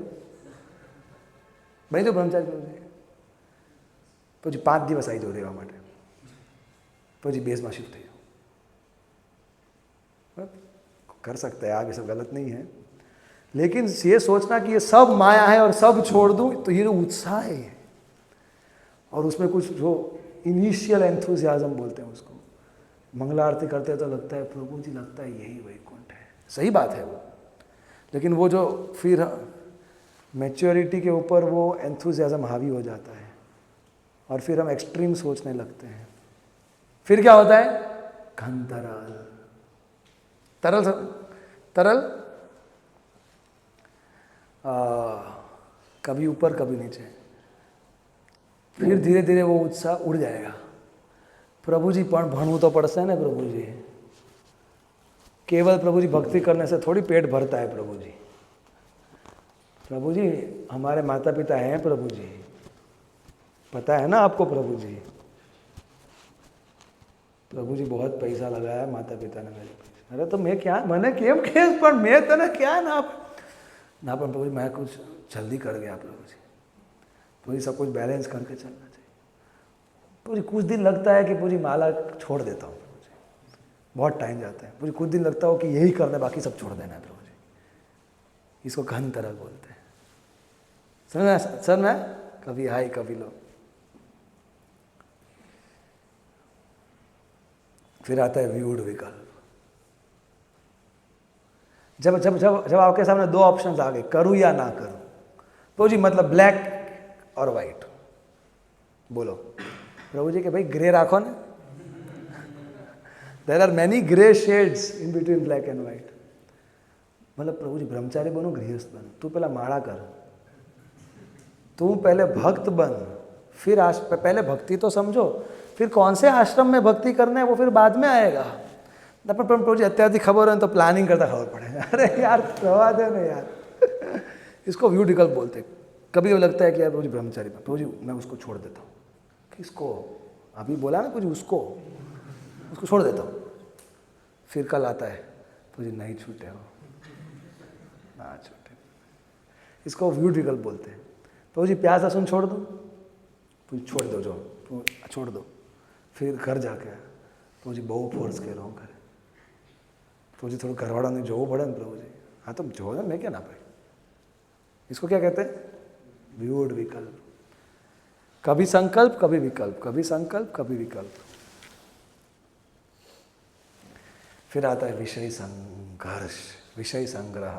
A: જાઉં બ્રહ્મચારી પ્રભુજી 5 દિવસ આવી જાઉં રહેવા માટે, પ્રભુજી બેઝમાં શિફ્ટ થઈ जाओ। कर सकते हैं आप, ये सब गलत नहीं है, लेकिन ये सोचना कि ये सब माया है और सब छोड़ दूं, तो ये जो उत्साह है और उसमें कुछ जो इनिशियल एंथुजियाज्म बोलते हैं उसको, मंगला आरती करते हैं तो लगता है प्रभु जी लगता है यही वैकुंठ है। सही बात है वो, लेकिन वो जो फिर मैच्योरिटी के ऊपर वो एंथुजियाज्म हावी हो जाता है और फिर हम एक्सट्रीम सोचने लगते हैं। फिर क्या होता है? घन तरल तरल तरल कभी ऊपर कभी नीचे। फिर धीरे धीरे वो उत्साह उड़ जाएगा। प्रभु जी पण भणવું तो पड़से ने प्रभु जी, केवल प्रभु जी भक्ति करने से थोड़ी पेट भरता है। प्रभु जी हमारे माता पिता हैं प्रभु जी, पता है ना आपको? प्रभु जी बहुत पैसा लगाया माता पिता ने मेरे पे। अरे तो मैं क्या मैंने केम खेस पर मैं तने क्या ना पर प्रभु जी मैं कुछ जल्दी कर गया प्रभु जी सब कुछ बैलेंस करके चलना चाहिए। प्रभु जी कुछ दिन लगता है कि प्रभु जी माला छोड़ देता हूँ प्रभु जी, बहुत टाइम जाता है। प्रभु जी कुछ दिन लगता हो कि यही करना है, बाकी सब छोड़ देना है प्रभु जी। इसको घन तरल बोलते हैं। समझना कभी हाई कभी लो। फिर आता है व्यूड विकल्प। जब जब जब जब आपके सामने 2 ऑप्शंस आ गए, करूँ या ना करूँ, प्रभु जी मतलब ब्लैक और वाइट, बोलो प्रभु जी के भाई ग्रे राखो ने। There are many grey shades in between black and white. मतलब प्रभु जी ब्रह्मचारी बनो गृहस्थ बनो, तू पहला माड़ा कर, तू पहले भक्त बन, फिर पहले भक्ति तो समझो, फिर कौन से आश्रम में भक्ति करना है वो फिर बाद में आएगा। ના પણ પ્રભુજી અત્યારથી ખબર હોય ને તો પ્લાનિંગ કરતાં ખબર પડે. अरे यार रवा दे ना यार. इसको व्यू विकल्प बोलते हैं. कभी कभी लगता है कि यार प्रभुजी ब्रह्मचारी प्रभुजी मैं उसको छोड़ देता हूँ. किसको? अभी बोला ना प्रभुजी उसको छोड़ देता हूँ. फिर कल आता है प्रभुजी नहीं छूटे हो ना छूटे. इसको व्यू विकल्प बोलते हैं. प्रभुजी प्याज लहसुन छोड़ दो. प्रभुजी छोड़ दो जो छोड़ दो. फिर घर जाके પ્રભુજી બહુ ફોર્સ કર્યો હું કરે. પ્રભુજી થોડું ઘરવાળાને જોવું પડે ને પ્રભુજી. હા તો જોવો ને, મેં ક્યાં ના પાડી. इसको क्या कहते हैं? व्यूड विकल्प. कभी संकल्प कभी विकल्प, कभी संकल्प कभी विकल्प. फिर आता है विषय संघर्ष, विषय संग्रह.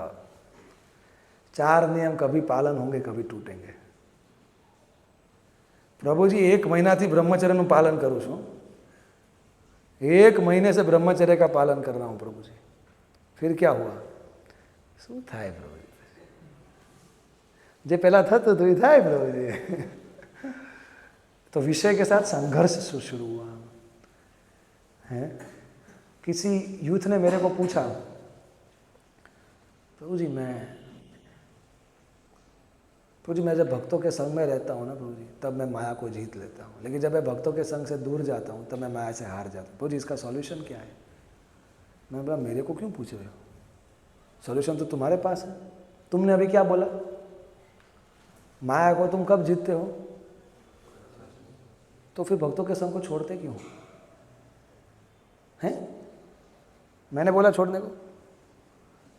A: 4 नियम कभी पालन होंगे कभी टूटेंगे. प्रभुजी 1 મહિનાથી ब्रह्मचर्यનું पालन करूँ છું. 1 મહિને से ब्रह्मचर्य का पालन कर रहा हूँ प्रभुजी. फिर क्या हुआ? શું થાય પ્રભુજી? જે પહેલાં થતું હતું એ થાય પ્રભુજી. तो विषय के साथ संघर्ष शुरू हुआ है. किसी यूथ ने मेरे को पूछा, प्रभुजी मैं जब भक्तों के संग में रहता हूँ ना प्रभुजी, तब मैं माया को जीत लेता हूँ, लेकिन जब मैं भक्तों के संग से दूर जाता हूँ तब मैं माया से हार जाता हूँ. प्रभुजी इसका सॉल्यूशन क्या है? मैं बोला मेरे को क्यों पूछ रहे हो? सॉल्यूशन तो तुम्हारे पास है. तुमने अभी क्या बोला? माया को तुम कब जीतते हो? तो फिर भक्तों के संग को छोड़ते क्यों हैं? मैंने बोला छोड़ने को,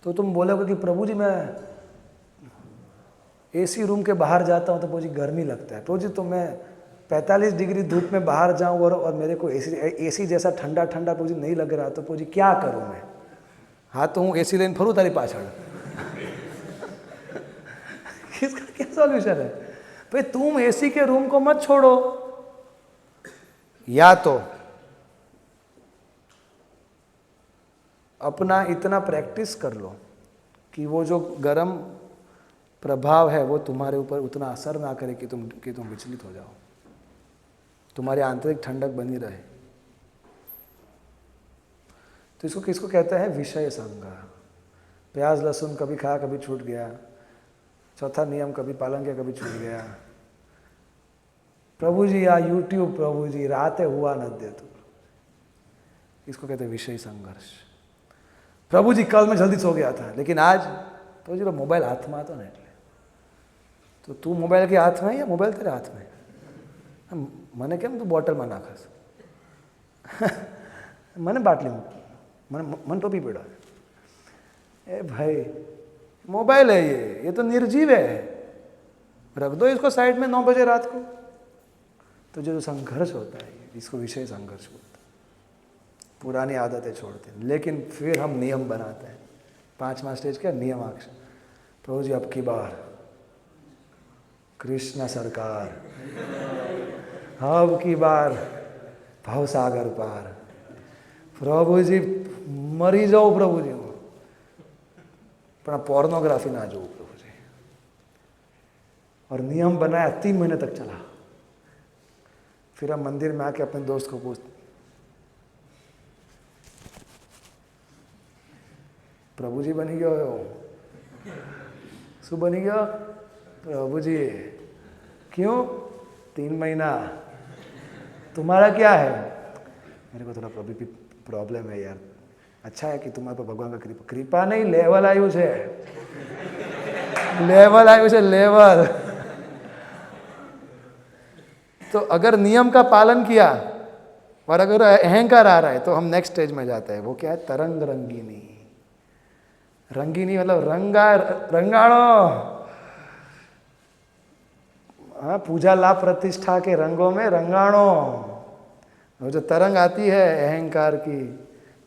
A: तो तुम बोलोगे कि प्रभु जी मैं एसी रूम के बाहर जाता हूँ तो प्रभु जी गर्मी लगता है. प्रभु जी तो मैं 45 डिग्री धूप में बाहर जाऊँ और मेरे को एसी जैसा ठंडा ठंडा प्रभु जी नहीं लग रहा, तो प्रभु जी क्या करूँ मैं? हाँ तो हूँ एसी लेने फरूँ तारी पाछड़. इसका क्या सॉल्यूशन है? भाई तुम एसी के रूम को मत छोड़ो, या तो अपना इतना प्रैक्टिस कर लो कि वो जो गर्म प्रभाव है वो तुम्हारे ऊपर उतना असर ना करे कि तुम विचलित हो जाओ, तुम्हारी आंतरिक ठंडक बनी रहे. तो इसको किसको कहते हैं? विषय संग. प्याज लहसुन कभी खाया कभी छूट गया. चौथा नियम कभी पालन किया कभी छूट गया. प्रभु जी या यूट्यूब प्रभु जी राते हुआ न दे तो. इसको कहते हैं विषय संघर्ष. प्रभु जी कल मैं जल्दी सो गया था, लेकिन आज प्रभु जी मोबाइल हाथ में आता ना એટલે तो तू मोबाइल के हाथ में या मोबाइल तेरे हाथ में? મને કેમ તું બોટલમાં નાખસ? મને બાટલી મને ટોપી પડ્યો. ए भाई मोबाइल है ये तो निर्जीव है, रख दो इसको साइड में 9 बजे रात को. तो जो संघर्ष होता है इसको विषय संघर्ष बोलते हैं. पुरानी आदतें छोड़ते हैं, लेकिन फिर हम नियम बनाते हैं. 5वां स्टेज क्या? नियम एक्शन. प्रभु जी अब की बार कृष्ण सरकार, अब की बार भाव सागर पार. प्रभु जी मरी जाओ प्रभु जी, पर पोर्नोग्राफी ना जो प्रभु जी. और नियम बनाया 3 महीने तक चला. फिर हम मंदिर में आके अपने दोस्त को पूछते, प्रभु जी बनी गयो हो? शू बनी गयो? प्रभु जी. क्यों? 3 महीना. तुम्हारा क्या है? मेरे को थोड़ा प्रॉब्लम है यार. अच्छा है कि तुम्हारे पर भगवान का कृपा नहीं, लेवल आयु છે, लेवल आयु છે, लेवल. तो अगर नियम का पालन किया और अगर अहंकार आ रहा है तो हम नेक्स्ट स्टेज में जाते हैं. वो क्या है? तरंग रंगीनी. रंगीनी मतलब रंगाणो. हाँ, पूजा लाभ प्रतिष्ठा के रंगों में रंगाणो. वो जो तरंग आती है अहंकार की,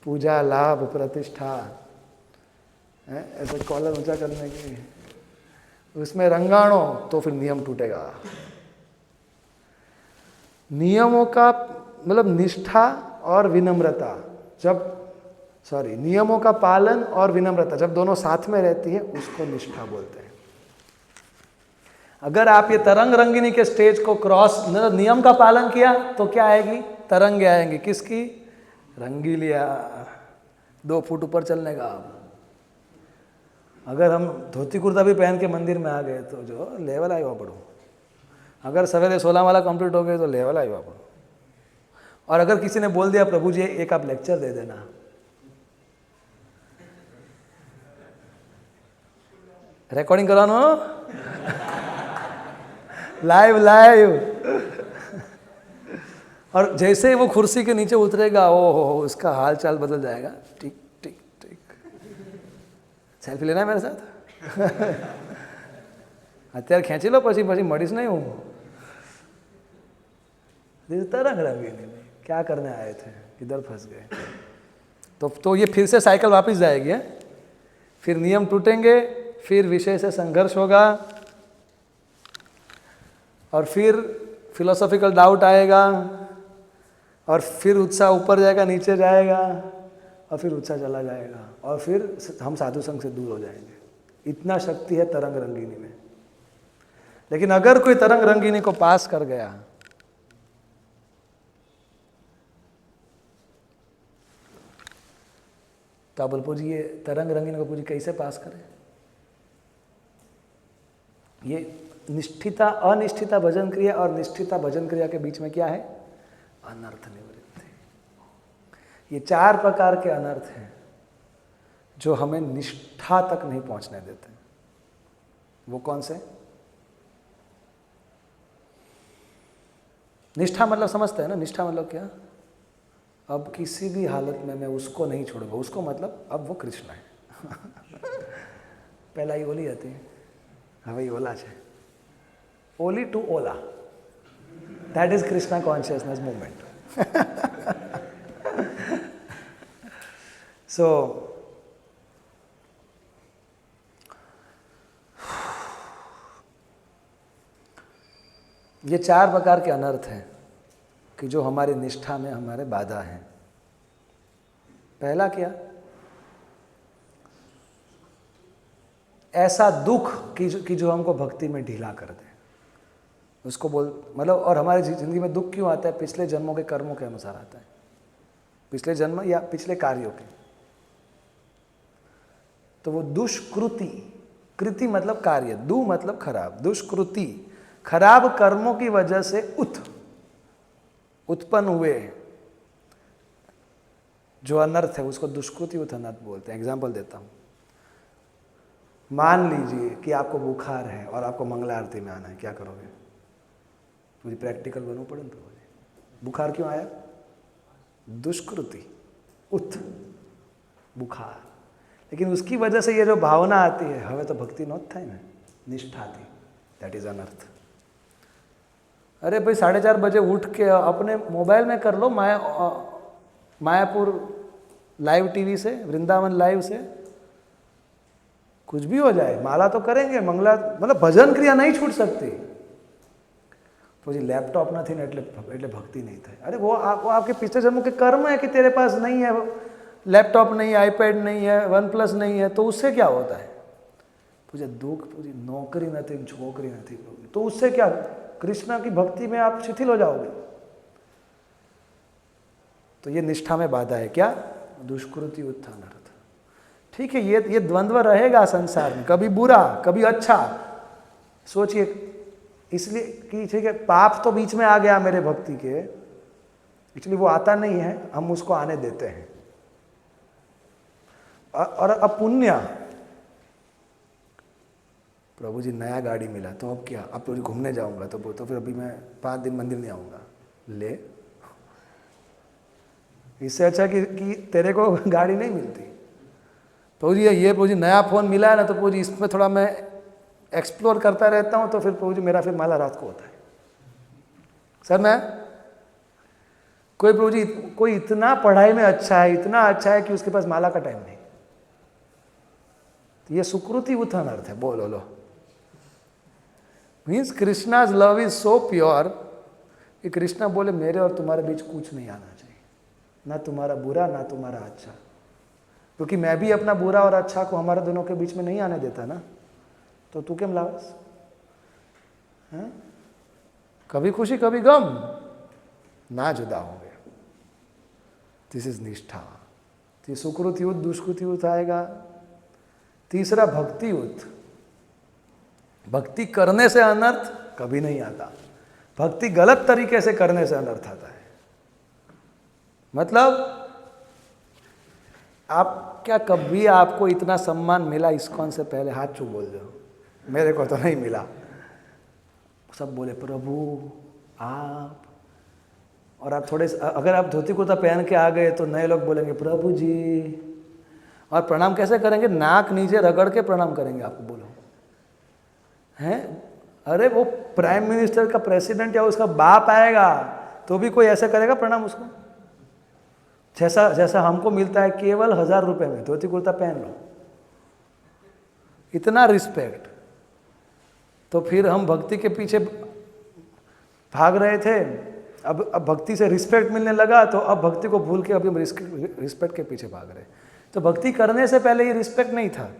A: पूजा लाभ प्रतिष्ठा, ऐसे कॉलर ऊंचा करने की, उसमें रंगाणो, तो फिर नियम टूटेगा. नियमों का मतलब निष्ठा और विनम्रता, नियमों का पालन और विनम्रता जब दोनों साथ में रहती है उसको निष्ठा बोलते हैं. अगर आप ये तरंग रंगिनी के स्टेज को क्रॉस, नियम का पालन किया तो क्या आएगी? तरंगे आएंगी. किसकी? रंगीलिया. 2 फुट ऊपर चलने का। अगर हम धोती कुर्ता भी पहन के मंदिर में आ गए तो जो लेवल आएगा पढ़ो। अगर सवेरे 16 वाला कंप्लीट हो गए तो लेवल आएगा पढ़ो। और अगर किसी ने बोल दिया प्रभु जी एक आप लेक्चर दे देना, रिकॉर्डिंग करानो लाइव लाइव, और जैसे ही वो कुर्सी के नीचे उतरेगा ओ हो उसका हाल चाल बदल जाएगा। टिक टिक टिक, सेल्फी लेना है मेरे साथ? અત્યારે ખેંચી લો પછી મળીશ નહીં હું। तरंग रंगीनी में क्या करने आए थे, किधर फंस गए। तो ये फिर से साइकिल वापस जाएगी है? फिर नियम टूटेंगे, फिर विषय से संघर्ष होगा, और फिर फिलोसॉफिकल डाउट आएगा, और फिर उत्साह ऊपर जाएगा नीचे जाएगा, और फिर उत्साह चला जाएगा, और फिर हम साधु संग से दूर हो जाएंगे। इतना शक्ति है तरंग रंगीनी में। लेकिन अगर कोई तरंग रंगीनी को पास कर गया तो आप बोल जी ये तरंग रंगीनी को पूजी कैसे पास करें? ये निष्ठिता अनिष्ठिता भजन क्रिया और निष्ठिता भजन क्रिया के बीच में क्या है? अनर्थ निवृत्ति। ये 4 प्रकार के अनर्थ हैं जो हमें निष्ठा तक नहीं पहुंचने देते। वो कौन से? निष्ठा मतलब समझते हैं ना? निष्ठा मतलब क्या? अब किसी भी हालत में मैं उसको नहीं छोड़ूंगा। उसको मतलब अब वो कृष्ण है। पहला ही ओली હતી, હવે ઓલા છે। ओली टू ओला, that is Krishna consciousness movement. So ये 4 प्रकार के अनर्थ हैं कि जो हमारी निष्ठा में हमारे बाधा हैं। पहला क्या? ऐसा दुख कि जो हमको भक्ति में ढीला कर दे, उसको बोल मतलब। और हमारी जिंदगी में दुख क्यों आता है? पिछले जन्मों के कर्मों के अनुसार आता है। पिछले जन्म या पिछले कार्यों के। तो वो दुष्कृति, कृति मतलब कार्य, दु मतलब खराब, दुष्कृति खराब कर्मों की वजह से उत्पन्न हुए जो अनर्थ है उसको दुष्कृति उत अनर्थ बोलते हैं। एग्जाम्पल देता हूं। मान लीजिए कि आपको बुखार है और आपको मंगला आरती में आना है, क्या करोगे? मुझे प्रैक्टिकल बनना पड़े तो। बुखार क्यों आया? दुष्कृति उत बुखार। लेकिन उसकी वजह से ये जो भावना आती है, हमें तो भक्ति नोत था ना, निष्ठा थी, दैट इज अनर्थ। अरे भाई 4:30 बजे उठ के अपने मोबाइल में कर लो, मायापुर लाइव टीवी से, वृंदावन लाइव से, कुछ भी हो जाए, माला तो करेंगे, मंगला मतलब भजन क्रिया नहीं छूट सकती। तो जी लैपटॉप ना थी ना એટલે भक्ति नहीं था। अरे वो आपके पिछले जन्मों के कर्म है कि तेरे पास नहीं है लैपटॉप, नहीं है आईपैड, नहीं है OnePlus नहीं है, तो उससे क्या होता है? तुझे दुख, तुझे नौकरी नहीं, छोकरी नहीं, तो उससे क्या? कृष्णा की भक्ति में आप शिथिल हो जाओगे। तो ये निष्ठा में बाधा है। क्या? दुष्कृति उत्थान अर्थ। ठीक है, ये द्वंद्व रहेगा संसार में, कभी बुरा कभी अच्छा। सोचिए, इसलिए कि ठीक है पाप तो बीच में आ गया मेरे भक्ति के, इसलिए वो आता नहीं है, हम उसको आने देते हैं। और अब पुण्य, प्रभु जी नया गाड़ी मिला तो अब क्या? अब तो घूमने जाऊंगा तो फिर अभी मैं 5 दिन मंदिर नहीं आऊंगा। ले, इससे अच्छा कि तेरे को गाड़ी नहीं मिलती। प्रभु जी ये प्रभु जी नया फ़ोन मिला है ना, तो प्रभु जी इसमें थोड़ा मैं एक्सप्लोर करता रहता हूँ, तो फिर प्रभु जी मेरा फिर माला रात को होता है। सर मैं कोई प्रभु जी कोई इतना पढ़ाई में अच्छा है, इतना अच्छा है कि उसके पास माला का टाइम नहीं। तो ये सुकृति उत्थान अर्थ है। बोलो लो, means Krishna's love is so pure कि कृष्णा बोले मेरे और तुम्हारे बीच कुछ नहीं आना चाहिए, ना तुम्हारा बुरा ना तुम्हारा अच्छा, क्योंकि मैं भी अपना बुरा और अच्छा को हमारे दोनों के बीच में नहीं आने देता ना, तो तू केम लावस? कभी खुशी कभी गम, ना जुदा होंगे। दिस इज निष्ठा, तो ये सुकृत युद्ध दुष्कृत युद्ध आएगा। तीसरा भक्ति युद्ध। भक्ति करने से अनर्थ कभी नहीं आता, भक्ति गलत तरीके से करने से अनर्थ आता है। मतलब आप क्या कभी आपको इतना सम्मान मिला इस्कॉन से पहले? हाथ छू बोल दो, मेरे को तो नहीं मिला। सब बोले प्रभु आप, और आप थोड़े, अगर आप धोती कुर्ता पहन के आ गए तो नए लोग बोलेंगे प्रभु जी। और प्रणाम कैसे करेंगे? नाक नीचे रगड़ के प्रणाम करेंगे। आपको बोलो हैं, अरे वो प्राइम मिनिस्टर का प्रेसिडेंट या उसका बाप आएगा तो भी कोई ऐसा करेगा प्रणाम उसको? जैसा जैसा हमको मिलता है केवल 1000 रुपये में, धोती कुर्ता पहन लो, इतना रिस्पेक्ट। तो फिर हम भक्ति के पीछे भाग रहे थे, अब भक्ति से रिस्पेक्ट मिलने लगा तो अब भक्ति को भूल के अभी हम रिस्पेक्ट के पीछे भाग रहे। तो भक्ति करने से पहले ये रिस्पेक्ट नहीं था,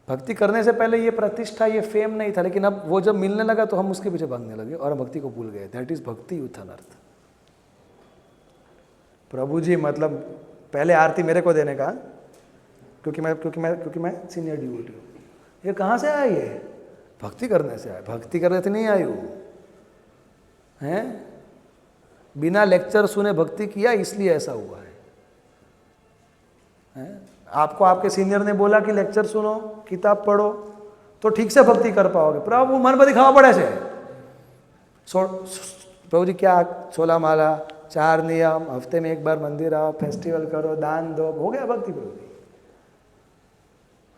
A: भक्ति करने से पहले ये प्रतिष्ठा, ये फेम नहीं था, लेकिन अब वो जब मिलने लगा तो हम उसके पीछे भागने लगे और हम भक्ति को भूल गए। दैट इज भक्ति युद्ध अनर्थ। प्रभु जी मतलब पहले आरती मेरे को देने का, क्योंकि मैं सीनियर डिवोटी हूँ। ये कहाँ से आया? ये भक्ति करने से आया, भक्ति करने से नहीं आई वो हैं। बिना लेक्चर सुने भक्ति किया इसलिए ऐसा हुआ है। आपको आपके सीनियर ने बोला कि लेक्चर सुनो, किताब पढ़ो तो ठीक से भक्ति कर पाओगे। प्रभु मन पर दिखावा पड़े से प्रभु जी क्या 16 माला, 4 नियम, हफ्ते में 1 बार मंदिर आओ, फेस्टिवल करो, दान दो, हो गया भक्ति प्रभु जी।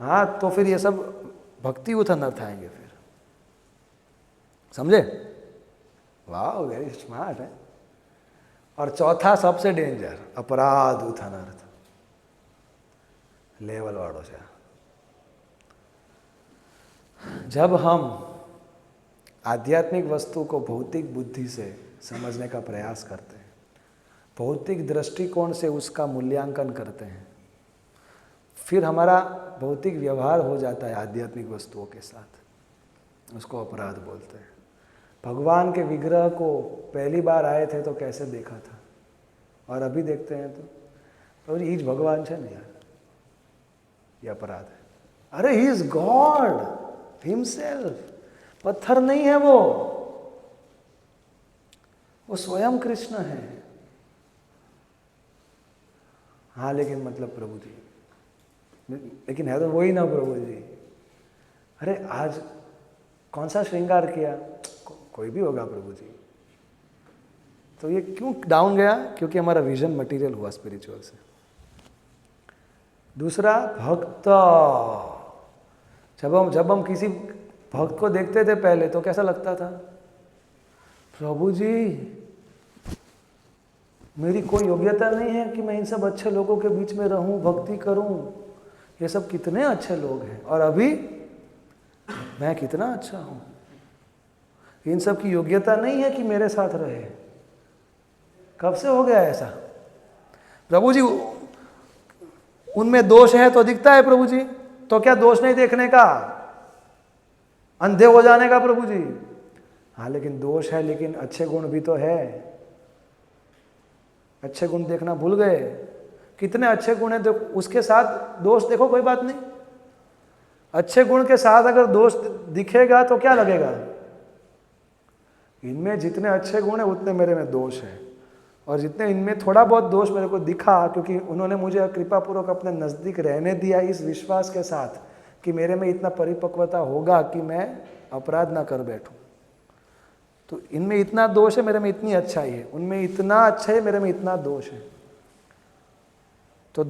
A: हाँ तो फिर ये सब भक्ति युद्ध अनर्थ आएंगे फिर, समझे? वाह वेरी स्मार्ट है। और चौथा सबसे डेंजर, अपराध युद्ध अनर्थ, लेवल वालों से। जब हम आध्यात्मिक वस्तु को भौतिक बुद्धि से समझने का प्रयास करते हैं, भौतिक दृष्टिकोण से उसका मूल्यांकन करते हैं, फिर हमारा भौतिक व्यवहार हो जाता है आध्यात्मिक वस्तुओं के साथ, उसको अपराध बोलते हैं। भगवान के विग्रह को पहली बार आए थे तो कैसे देखा था, और अभी देखते हैं तो प्रभु जी भगवान है नहीं यार, ये अपराध है। अरे ही इज गॉड हिमसेल्फ, पत्थर नहीं है वो स्वयं कृष्ण है। हाँ लेकिन मतलब प्रभु जी, लेकिन है तो वही ना प्रभु जी। अरे आज कौन सा श्रृंगार किया? कोई भी होगा प्रभु जी। तो ये क्यों डाउन गया? क्योंकि हमारा विजन मटेरियल हुआ स्पिरिचुअल से। दूसरा भक्त, जब हम किसी भक्त को देखते थे पहले तो कैसा लगता था? प्रभु जी मेरी कोई योग्यता नहीं है कि मैं इन सब अच्छे लोगों के बीच में रहूं, भक्ति करूं, ये सब कितने अच्छे लोग हैं, और अभी मैं कितना अच्छा हूं। इन सब की योग्यता नहीं है कि मेरे साथ रहे। कब से हो गया ऐसा? प्रभु जी उनमें दोष है तो दिखता है प्रभु जी, तो क्या दोष नहीं देखने का, अंधे हो जाने का प्रभु जी? हाँ लेकिन दोष है, लेकिन अच्छे गुण भी तो है। अच्छे गुण देखना भूल गए। कितने अच्छे गुण हैं, तो उसके साथ दोष देखो, कोई बात नहीं। अच्छे गुण के साथ अगर दोष दिखेगा तो क्या लगेगा? इनमें जितने अच्छे गुण हैं उतने मेरे में दोष है, और जितने इनमें थोड़ा बहुत दोष मेरे को दिखा, क्योंकि उन्होंने मुझे कृपापूर्वक अपने नज़दीक रहने दिया इस विश्वास के साथ कि मेरे में इतना परिपक्वता होगा कि मैं अपराध ना कर बैठूं। तो इनमें इतना दोष है, मेरे में इतनी अच्छाई है। उनमें इतना अच्छा है, मेरे में इतना दोष है। तो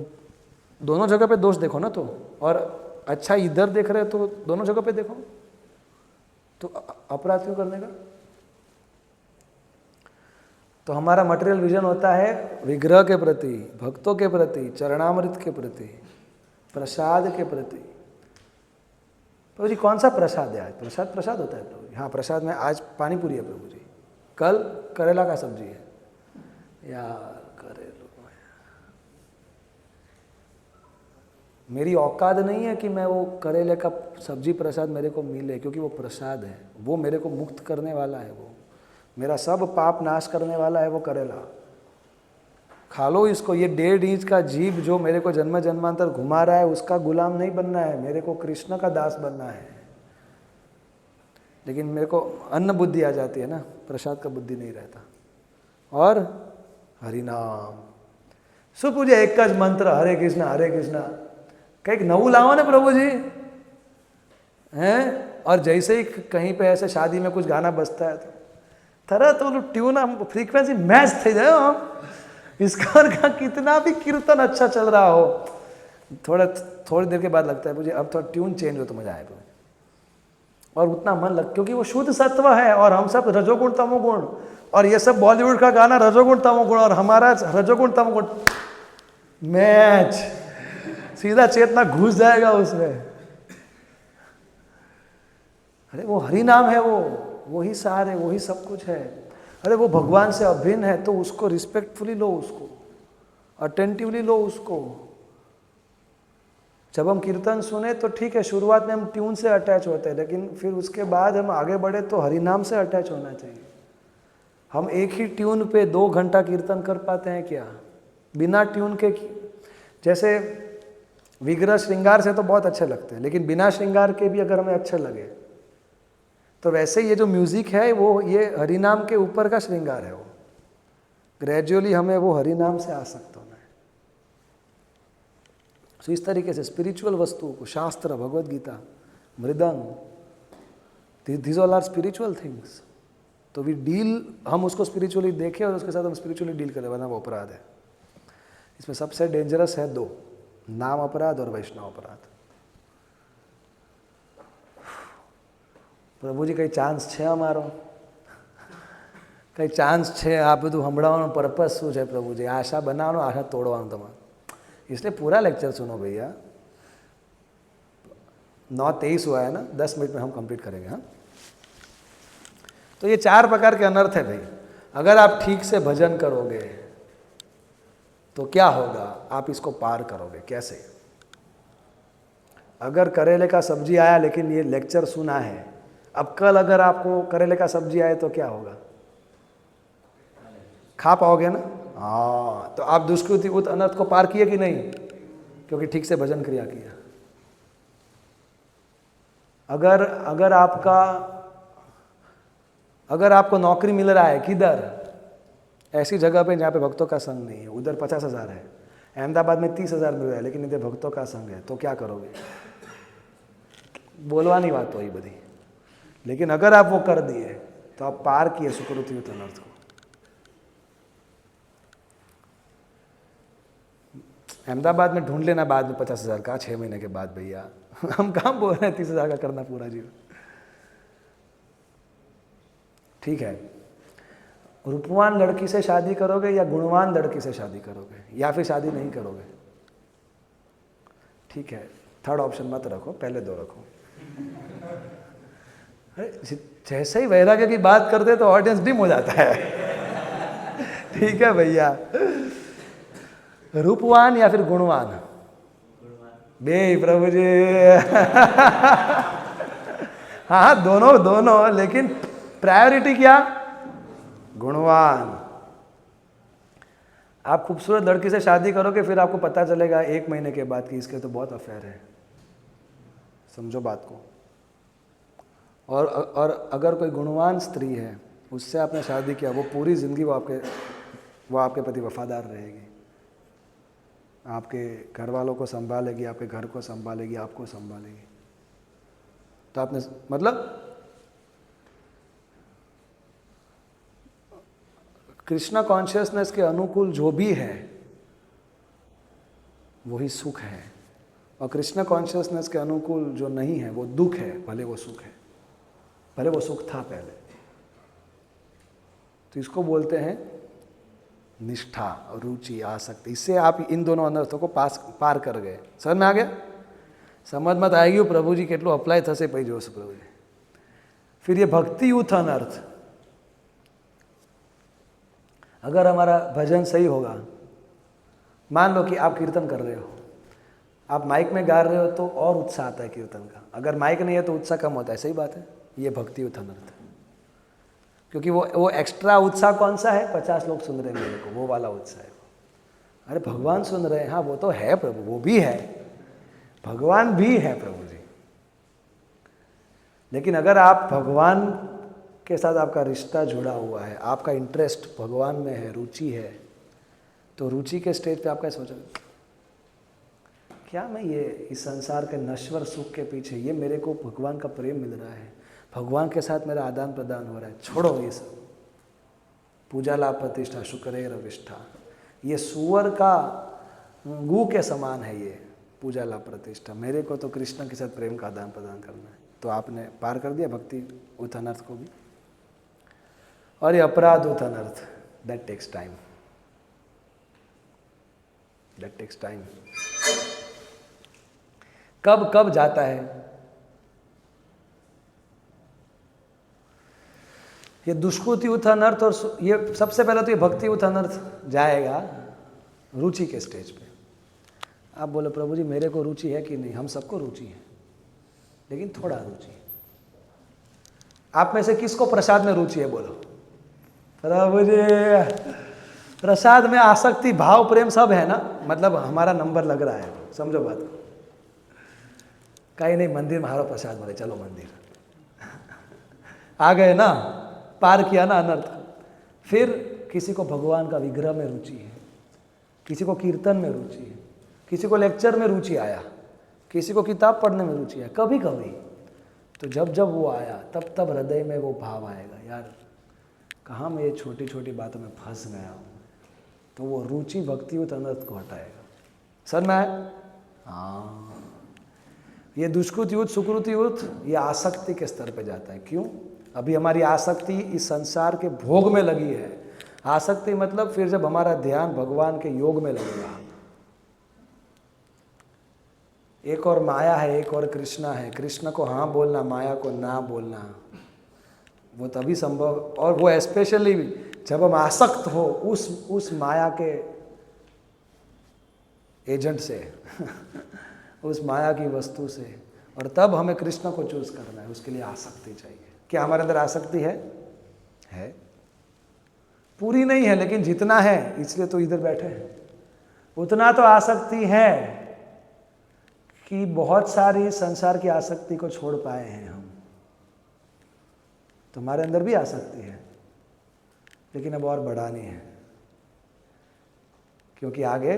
A: दोनों जगह पे दोष देखो ना। तो और अच्छा इधर देख रहे हो तो दोनों जगह पे देखो, तो अपराध क्यों करने का? तो हमारा मटेरियल विजन होता है विग्रह के प्रति, भक्तों के प्रति, चरणामृत के प्रति, प्रसाद के प्रति। प्रभु जी कौन सा प्रसाद है आज? प्रसाद होता है प्रभु जी। हाँ प्रसाद में आज पानी पूरी है प्रभु जी, कल करेला का सब्जी है। यार करेलो, मेरी औकात नहीं है कि मैं वो करेले का सब्जी प्रसाद मेरे को मिले, क्योंकि वो प्रसाद है, वो मेरे को मुक्त करने वाला है, वो मेरा सब पाप नाश करने वाला है वो करेला। खा लो इसको। ये 1.5 इंच का जीभ जो मेरे को जन्म जन्मांतर घुमा रहा है, उसका गुलाम नहीं बनना है, मेरे को कृष्ण का दास बनना है। लेकिन मेरे को अन्न बुद्धि आ जाती है ना, प्रसाद का बुद्धि नहीं रहता। और हरिनाम શું પૂજે? એક જ મંત્ર, હરે કૃષ્ણ। કંઈક નવું લાવો ને પ્રભુજી, हैं? और जैसे ही कहीं पे ऐसे शादी में कुछ गाना बजता है तो तरह तो ट्यून फ्रीक्वेंसी मैच થઈ જાય हम। इसका कितना भी कीर्तन अच्छा चल रहा हो, थोड़ी देर के बाद लगता है मुझे अब थोड़ा ट्यून चेंज हो तो मजा आएगा, और उतना मन लग, क्योंकि वो शुद्ध सत्व है और हम सब रजोगुण तमोगुण, और ये सब बॉलीवुड का गाना रजोगुण तमोगुण, और हमारा रजोगुण तमोगुण मैच, सीधा चेतना घुस जाएगा उसमें। अरे वो हरि नाम है, वो वही सार है, वही सब कुछ है। अरे वो भगवान से अभिन्न है, तो उसको रिस्पेक्टफुली लो, उसको अटेंटिवली लो उसको। जब हम कीर्तन सुने तो ठीक है, शुरुआत में हम ट्यून से अटैच होते हैं, लेकिन फिर उसके बाद हम आगे बढ़े तो हरि नाम से अटैच होना चाहिए। हम एक ही ट्यून पे 2 घंटा कीर्तन कर पाते हैं क्या? बिना ट्यून के, जैसे विग्रह श्रृंगार से तो बहुत अच्छे लगते हैं, लेकिन बिना श्रृंगार के भी अगर हमें अच्छे लगे, तो वैसे ये जो म्यूजिक है वो ये हरिनाम के ऊपर का श्रृंगार है। वो ग्रेजुअली हमें वो हरिनाम से आसक्त होना है। तो इस तरीके से स्पिरिचुअल वस्तुओं को, शास्त्र, भगवद गीता, मृदंग, these all are spiritual things. तो वी डील, हम उसको स्पिरिचुअली देखें और उसके साथ हम स्पिरिचुअली डील करें, वरना वो अपराध है। इसमें सबसे डेंजरस है 2, नाम अपराध और वैष्णव अपराध। પ્રભુજી કંઈ ચાન્સ છે અમારો? કંઈ ચાન્સ છે? આ બધું સંભળાવવાનો પર્પસ શું છે પ્રભુજી? આશા બનાવવાનો, આશા તોડવાનો તમારે। इसलिए पूरा लेक्चर सुनो भैया। 9:23 हुआ है ना, 10 मिनट में हम कंप्लीट करेंगे। हाँ, तो ये 4 प्रकार के अनर्थ है भाई। अगर आप ठीक से भजन करोगे तो क्या होगा? आप इसको पार करोगे। कैसे? अगर करेले का सब्जी आया लेकिन ये लेक्चर सुना है, अब कल अगर आपको करेले का सब्जी आए तो क्या होगा? खा पाओगे ना? हाँ, तो आप दुष्कृति उत अनर्थ को पार किए कि नहीं? क्योंकि ठीक से भजन क्रिया किया। अगर आपको नौकरी मिल रहा है किधर? ऐसी जगह पे जहाँ पे भक्तों का संग नहीं है, उधर 50,000 है, अहमदाबाद में 30,000 मिल रहा है, लेकिन इधर भक्तों का संग है, तो क्या करोगे? बोलवानी बात वही बधी। लेकिन अगर आप वो कर दिए तो आप पार किए सुकृति युत अनर्थ को। अहमदाबाद में ढूंढ लेना बाद में 50,000 का, 6 महीने के बाद भैया। हम कहाँ बोल रहे हैं 30,000 का करना पूरा जीवन। ठीक है, रूपवान लड़की से शादी करोगे या गुणवान लड़की से शादी करोगे, या फिर शादी नहीं करोगे? ठीक है, थर्ड ऑप्शन मत रखो, पहले 2 रखो। जैसे ही वैराग्य की बात करते तो ऑडियंस डिम हो जाता है। ठीक है भैया, रूपवान या फिर गुणवान? बे प्रभु जी। हाँ, दोनों, लेकिन प्रायोरिटी क्या? गुणवान। आप खूबसूरत लड़की से शादी करोगे, फिर आपको पता चलेगा 1 महीने के बाद कि इसके तो बहुत अफेयर है। समझो बात को। और अगर कोई गुणवान स्त्री है, उससे आपने शादी किया, वो पूरी ज़िंदगी वो आपके प्रति वफादार रहेगी, आपके घर वालों को संभालेगी, आपके घर को संभालेगी, आपको संभालेगी। तो आपने मतलब कृष्णा कॉन्शियसनेस के अनुकूल जो भी है वही सुख है, और कृष्णा कॉन्शियसनेस के अनुकूल जो नहीं है वो दुख है, भले वो सुख है, भले वो सुख था पहले। तो इसको बोलते हैं निष्ठा, रुचि, आसक्ति। इससे आप इन दोनों अनर्थों को पार कर गए। समझ में आ गया? समझ मत आएगी प्रभु जी કેટલું अप्लाई થશે પછી જોશે प्रभु जी। फिर ये भक्ति युत अनर्थ। अगर हमारा भजन सही होगा, मान लो कि आप कीर्तन कर रहे हो, आप माइक में गा रहे हो तो और उत्साह आता है कीर्तन का, अगर माइक नहीं है तो उत्साह कम होता है। सही बात है, ये भक्ति युत अनर्थ है। क्योंकि वो एक्स्ट्रा उत्साह कौन सा है? 50 लोग सुन रहे हैं मेरे को, वो वाला उत्साह है। अरे भगवान सुन रहे हैं, हाँ वो तो है प्रभु, वो भी है, भगवान भी है प्रभु जी। लेकिन अगर आप भगवान के साथ आपका रिश्ता जुड़ा हुआ है, आपका इंटरेस्ट भगवान में है, रुचि है, तो रुचि के स्टेज पे आप क्या सोचोगे, क्या मैं ये इस संसार के नश्वर सुख के पीछे, ये मेरे को भगवान का प्रेम मिल रहा है, भगवान के साथ मेरा आदान प्रदान हो रहा है, छोड़ो ये सब, पूजा लाभ प्रतिष्ठा शुक्र रविष्ठा, ये सुअर का गू के समान है ये पूजा लाभ प्रतिष्ठा, मेरे को तो कृष्ण के साथ प्रेम का आदान प्रदान करना है। तो आपने पार कर दिया भक्ति उत अनर्थ को भी। और ये अपराध उत अनर्थ, that takes time, that takes time. कब कब जाता है ये दुष्कृति उत अनर्थ, और ये सबसे पहले तो ये भक्ति उत अनर्थ जाएगा रुचि के स्टेज पे। आप बोलो प्रभु जी मेरे को रुचि है कि नहीं, हम सबको रुचि है, लेकिन थोड़ा रुचि। आप में से किसको प्रसाद में रुचि है, बोलो प्रभु जी। प्रसाद में आसक्ति भाव प्रेम सब है ना, मतलब हमारा नंबर लग रहा है, समझो बात को। कहीं नहीं, मंदिर में हारो प्रसाद मिले, चलो मंदिर आ गए ना, पार किया ना अनर्थ। फिर किसी को भगवान का विग्रह में रुचि है, किसी को कीर्तन में रुचि है, किसी को लेक्चर में रुचि आया, किसी को किताब पढ़ने में रुचि है, कभी कभी। तो जब जब वो आया तब तब हृदय में वो भाव आएगा, यार कहाँ मैं ये छोटी छोटी बातों में फंस गया हूँ। तो वो रुचि भक्ति उत अनर्थ को हटाएगा। सर मैं हाँ, ये दुष्कृति युत सुकृति युत ये आसक्ति के स्तर पे जाता है। क्यों? अभी हमारी आसक्ति इस संसार के भोग में लगी है। आसक्ति मतलब फिर जब हमारा ध्यान भगवान के योग में लगेगा, एक और माया है, एक और कृष्णा है। कृष्ण को हाँ बोलना, माया को ना बोलना, वो तभी संभव। और वो स्पेशली जब हम आसक्त हो उस माया के एजेंट से उस माया की वस्तु से, और तब हमें कृष्ण को चूज करना है। उसके लिए आसक्ति चाहिए। क्या हमारे अंदर आसक्ति है? पूरी नहीं है, लेकिन जितना है, इसलिए तो इधर बैठे हैं। उतना तो आसक्ति है कि बहुत सारी संसार की आसक्ति को छोड़ पाए हैं हम। तुम्हारे अंदर भी आसक्ति है, लेकिन अब और बढ़ानी है, क्योंकि आगे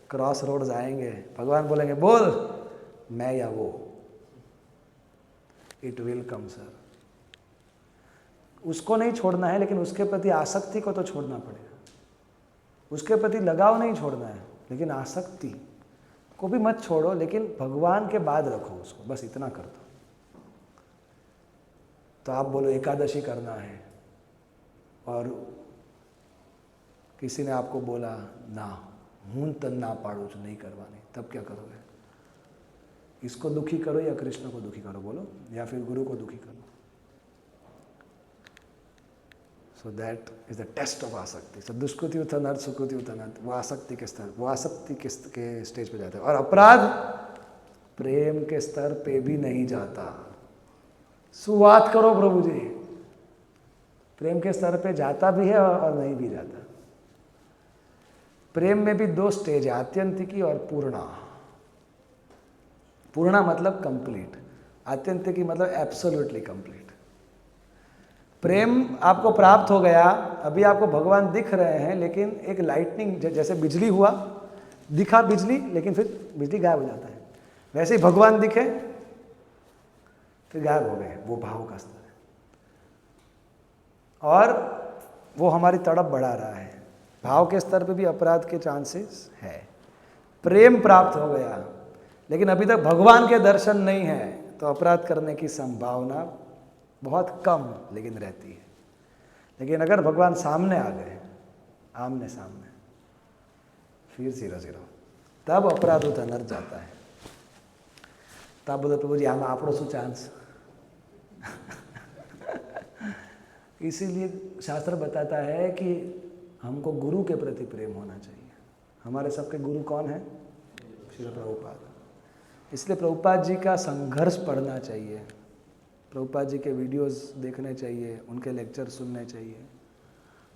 A: क्रॉस रोड्स आएंगे। भगवान बोलेंगे बोल मैं या वो, इट विल कम सर। उसको नहीं छोड़ना है, लेकिन उसके प्रति आसक्ति को तो छोड़ना पड़ेगा। उसके प्रति लगाव नहीं छोड़ना है, लेकिन आसक्ति को भी मत छोड़ो, लेकिन भगवान के बाद रखो उसको, बस इतना कर दो। तो आप बोलो एकादशी करना है और किसी ने आपको बोला ना, हूं तन ना पाड़ो जो नहीं करवानी, तब क्या करोगे? इसको दुखी करो या कृष्ण को दुखी करो, बोलो, या फिर गुरु को दुखी करो। So that is the test of आसक्ति। सो दुष्कृति उत अनर्थ, सुकृति उत अनर्थ, वो आसक्ति के स्तर, वो आसक्ति के स्टेज पे जाता है। और अपराध प्रेम के स्तर पे भी नहीं जाता। सुवात करो प्रभु जी, प्रेम के स्तर पे जाता भी है और नहीं भी जाता। प्रेम में भी दो स्टेज है, आत्यंतिकी और पूर्णा। पूर्णा मतलब कंप्लीट, आत्यंतिकी मतलब एब्सोल्युटली कंप्लीट। प्रेम आपको प्राप्त हो गया, अभी आपको भगवान दिख रहे हैं, लेकिन एक लाइटनिंग, जैसे बिजली हुआ, दिखा बिजली, लेकिन फिर बिजली गायब हो जाता है, वैसे ही भगवान दिखे फिर गायब हो गए। वो भाव का स्तर है, और वो हमारी तड़प बढ़ा रहा है। भाव के स्तर पे भी अपराध के चांसेस है। प्रेम प्राप्त हो गया, लेकिन अभी तक भगवान के दर्शन नहीं है, तो अपराध करने की संभावना बहुत कम लेकिन रहती है। लेकिन अगर भगवान सामने आ गए, आमने सामने, फिर 0-0, तब अपराध उत अनर्थ जाता है। तब बोले प्रभु जी आम आपड़ो शू चांस। इसीलिए शास्त्र बताता है कि हमको गुरु के प्रति प्रेम होना चाहिए। हमारे सबके गुरु कौन है? श्री प्रभुपाद। इसलिए प्रभुपाद जी का संघर्ष पढ़ना चाहिए, प्रभुपाद जी के वीडियोस देखने चाहिए, उनके लेक्चर सुनने चाहिए,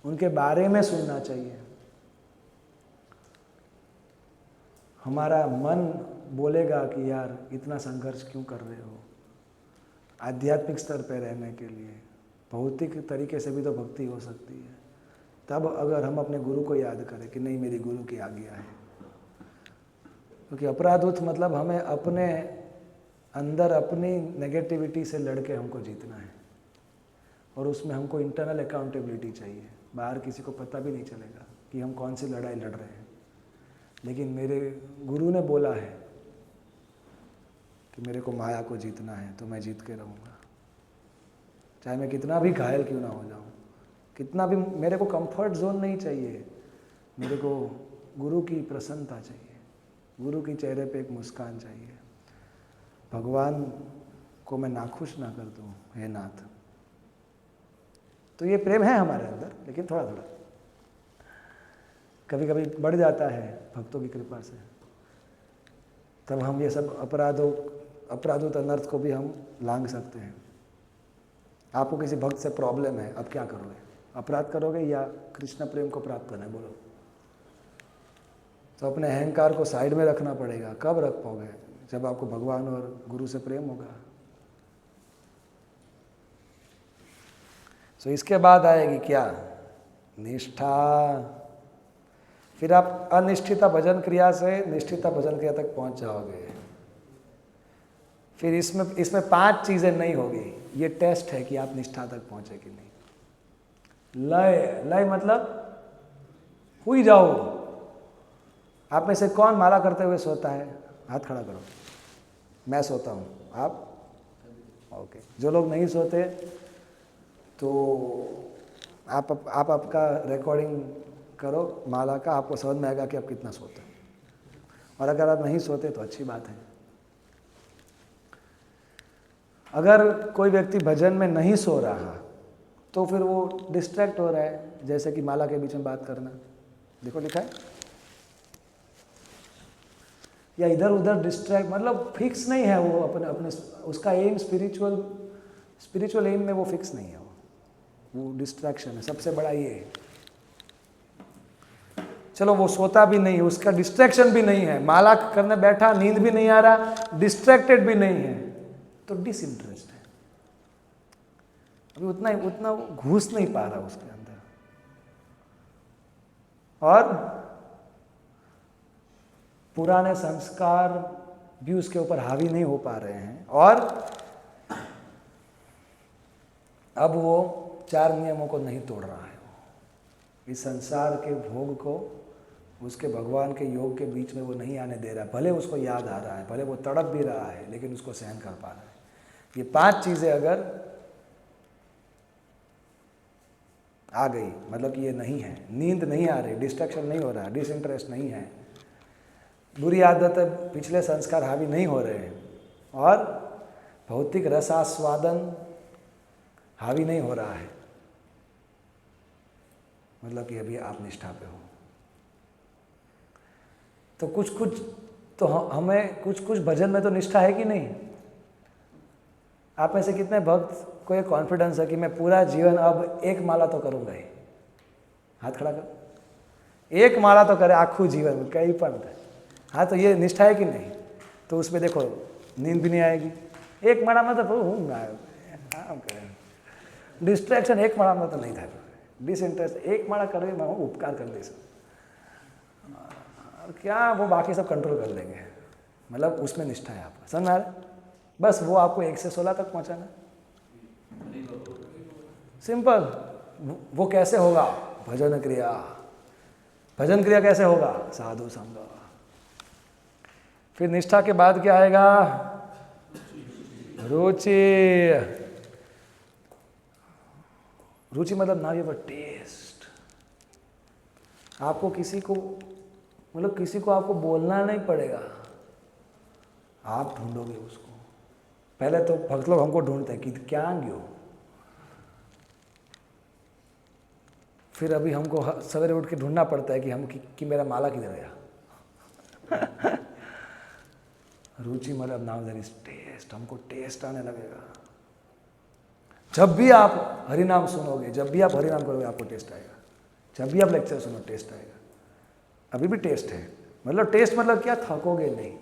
A: उनके बारे में सुनना चाहिए। हमारा मन बोलेगा कि यार इतना संघर्ष क्यों कर रहे हो, आध्यात्मिक स्तर पर रहने के लिए भौतिक तरीके से भी तो भक्ति हो सकती है। तब अगर हम अपने गुरु को याद करें कि नहीं मेरी गुरु की आज्ञा है, क्योंकि अपराधुत मतलब हमें अपने अंदर अपनी नेगेटिविटी से लड़के हमको जीतना है, और उसमें हमको इंटरनल अकाउंटेबिलिटी चाहिए। बाहर किसी को पता भी नहीं चलेगा कि हम कौन सी लड़ाई लड़ रहे हैं, लेकिन मेरे गुरु ने बोला है कि मेरे को माया को जीतना है, तो मैं जीत के रहूँगा, चाहे मैं कितना भी घायल क्यों ना हो जाऊँ, कितना भी। मेरे को कंफर्ट जोन नहीं चाहिए, मेरे को गुरु की प्रसन्नता चाहिए, गुरु की चेहरे पे एक मुस्कान चाहिए। भगवान को मैं नाखुश ना कर दूँ, हे नाथ। तो ये प्रेम है हमारे अंदर, लेकिन थोड़ा थोड़ा कभी कभी बढ़ जाता है भक्तों की कृपा से। तब हम ये सब अपराधों अनर्थ को भी हम लांघ सकते हैं। आपको किसी भक्त से प्रॉब्लम है, अब क्या करोगे? अपराध करोगे या कृष्ण प्रेम को प्राप्त करना है? बोलो। तो अपने अहंकार को साइड में रखना पड़ेगा। कब रख पाओगे? जब आपको भगवान और गुरु से प्रेम होगा। तो इसके बाद आएगी क्या? निष्ठा। फिर आप अनिष्ठिता भजन क्रिया से निष्ठिता भजन क्रिया तक पहुंच जाओगे। फिर इसमें 5 चीजें नहीं होगी। ये टेस्ट है कि आप निष्ठा तक पहुंचे कि नहीं। लय मतलब हुई जाओ। आप में से कौन माला करते हुए सोता है? हाथ खड़ा करो। मैं सोता हूँ, आप? ओके। जो लोग नहीं सोते तो आप आपका रिकॉर्डिंग करो माला का, आपको समझ में आएगा कि आप कितना सोते हैं। और अगर आप नहीं सोते तो अच्छी बात है। अगर कोई व्यक्ति भजन में नहीं सो रहा तो फिर वो डिस्ट्रैक्ट हो रहा है, जैसे कि माला के बीच में बात करना। देखो लिखा है, या इधर उधर डिस्ट्रैक्ट, मतलब फिक्स नहीं है वो अपने उसका एम स्पिरिचुअल एम में वो फिक्स नहीं है। वो डिस्ट्रैक्शन है, सबसे बड़ा ये है। चलो वो सोता भी नहीं है, उसका डिस्ट्रैक्शन भी नहीं है, माला करने बैठा, नींद भी नहीं आ रहा, डिस्ट्रैक्टेड भी नहीं है, तो डिसइंटरेस्ट है। अभी उतना घुस नहीं पा रहा उसके अंदर, और पुराने संस्कार भी उसके ऊपर हावी नहीं हो पा रहे हैं, और अब वो 4 नियमों को नहीं तोड़ रहा है। इस संसार के भोग को उसके भगवान के योग के बीच में वो नहीं आने दे रहा है। भले उसको याद आ रहा है, भले वो तड़प भी रहा है, लेकिन उसको सहन कर पा रहा है। ये 5 चीजें अगर आ गई, मतलब कि ये नहीं है, नींद नहीं आ रही, डिस्ट्रैक्शन नहीं हो रहा, डिसइंटरेस्ट नहीं है, बुरी आदतें, पिछले संस्कार हावी नहीं हो रहे हैं, और भौतिक रसास्वादन हावी नहीं हो रहा है, मतलब कि अभी आप निष्ठा पे हो। तो कुछ तो हमें कुछ भजन में तो निष्ठा है कि नहीं? आप में से कितने भक्त को ये कॉन्फिडेंस है कि मैं पूरा जीवन अब 1 माला तो करूँगा ही? हाथ खड़ा कर। 1 माला तो करे आखू जीवन में, कई पंथ। हाँ, तो ये निष्ठा है कि नहीं? तो उसमें देखो नींद भी नहीं आएगी। 1 माला में तो हूँ, डिस्ट्रैक्शन 1 माला में तो नहीं था, डिसइंटरेस्ट 1 माला कर मैं हूँ, उपकार कर दे सब, क्या वो बाकी सब कंट्रोल कर लेंगे। मतलब उसमें निष्ठा है आपका, समझ में आ रहा है? बस वो आपको 1 से 16 तक पहुंचाना। सिंपल। वो कैसे होगा? भजन क्रिया। भजन क्रिया कैसे होगा? साधु संग। फिर निष्ठा के बाद क्या आएगा? रुचि। रुचि मतलब ना ये वो टेस्ट। आपको किसी को आपको बोलना नहीं पड़ेगा, आप ढूंढोगे उसको। पहले तो भक्त लोग हमको ढूंढते हैं कि क्या गयो, फिर अभी हमको सवेरे उठ के ढूंढना पड़ता है कि मेरा माला किधर गया। रुचि मतलब नाउ देयर इज टेस्ट, हमको टेस्ट आने लगेगा। जब भी आप हरिनाम सुनोगे, जब भी आप हरिनाम करोगे, आपको टेस्ट आएगा। जब भी आप लेक्चर सुनो, टेस्ट आएगा। अभी भी टेस्ट है, मतलब टेस्ट मतलब क्या, थकोगे नहीं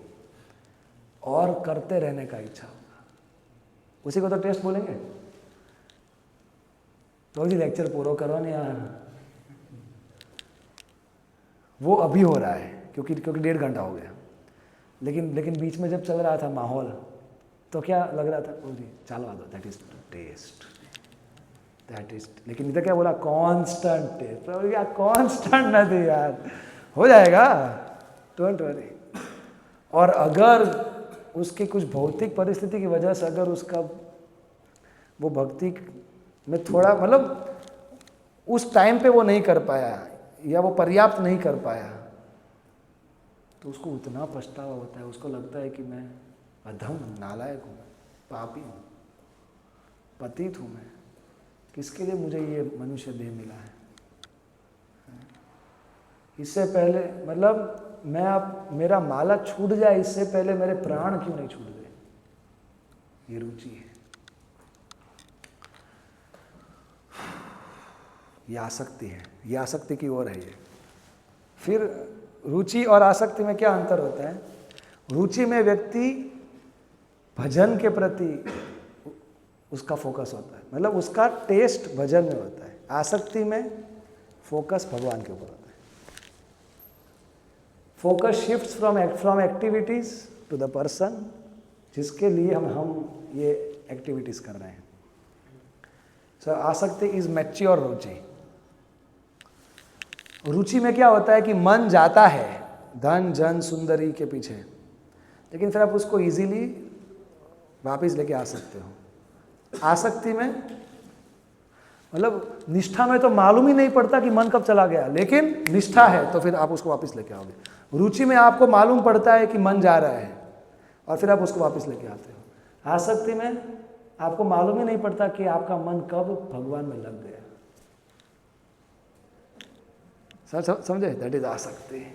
A: और करते रहने का इच्छा होगा, उसी को तो टेस्ट बोलेंगे। तो जी लेक्चर पूरा करो नहीं यार, वो अभी हो रहा है क्योंकि 1.5 घंटा हो गया, लेकिन बीच में जब चल रहा था माहौल तो क्या लग रहा था, ओ जी चलवा दो, that is test, that is. लेकिन इधर क्या बोला, कांस्टेंट टेस्ट। क्या कांस्टेंट नहीं यार, हो जाएगा, डोंट वरी। और अगर उसकी कुछ भौतिक परिस्थिति की वजह से अगर उसका वो भक्ति में थोड़ा मतलब उस टाइम पे वो नहीं कर पाया या वो पर्याप्त नहीं कर पाया, तो उसको उतना पछतावा होता है, उसको लगता है कि मैं अधम नालायक हूँ, पापी हूँ, पतित हूँ मैं, किसके लिए मुझे ये मनुष्य देह मिला है। इससे पहले मतलब मेरा माला छूट जाए इससे पहले मेरे प्राण क्यों नहीं छूट गए, ये रुचि है, ये आसक्ति है, ये आसक्ति की ओर है ये। फिर रुचि और आसक्ति में क्या अंतर होता है, रुचि में व्यक्ति भजन के प्रति उसका फोकस होता है, मतलब उसका टेस्ट भजन में होता है। आसक्ति में फोकस भगवान के ऊपर होता है। Focus shifts from activities to the person जिसके लिए हम ये एक्टिविटीज कर रहे हैं। सो आसक्ति इज मैच्योर रुचि। रुचि में क्या होता है कि मन जाता है धन जन सुंदरी के पीछे, लेकिन फिर आप उसको इजीली वापस लेके आ सकते हो। आसक्ति में मतलब निष्ठा में तो मालूम ही नहीं पड़ता कि मन कब चला गया, लेकिन निष्ठा है तो फिर आप उसको वापस लेके आओगे। रुचि में आपको मालूम पड़ता है कि मन जा रहा है और फिर आप उसको वापस लेके आते हो। आसक्ति में आपको मालूम ही नहीं पड़ता कि आपका मन कब भगवान में लग गया। समझे, दैट इज आसक्ति।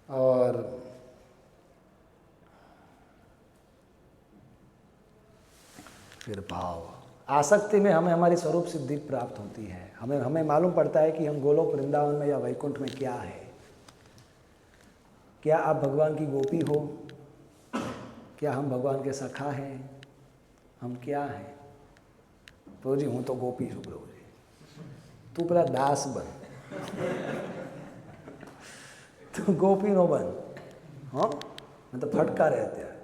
A: और फिर भाव। आसक्ति में हमें हमारी स्वरूप सिद्धि प्राप्त होती है। हमें मालूम पड़ता है कि हम गोलोक वृंदावन में या वैकुंठ में क्या है। क्या आप भगवान की गोपी हो, क्या हम भगवान के सखा हैं, हम क्या हैं। प्रभु जी हूँ तो गोपी हूँ, प्रभु जी तू पेला दास बन, तू गोपी नो बन। हाँ मैं तो फटका रहते हैं,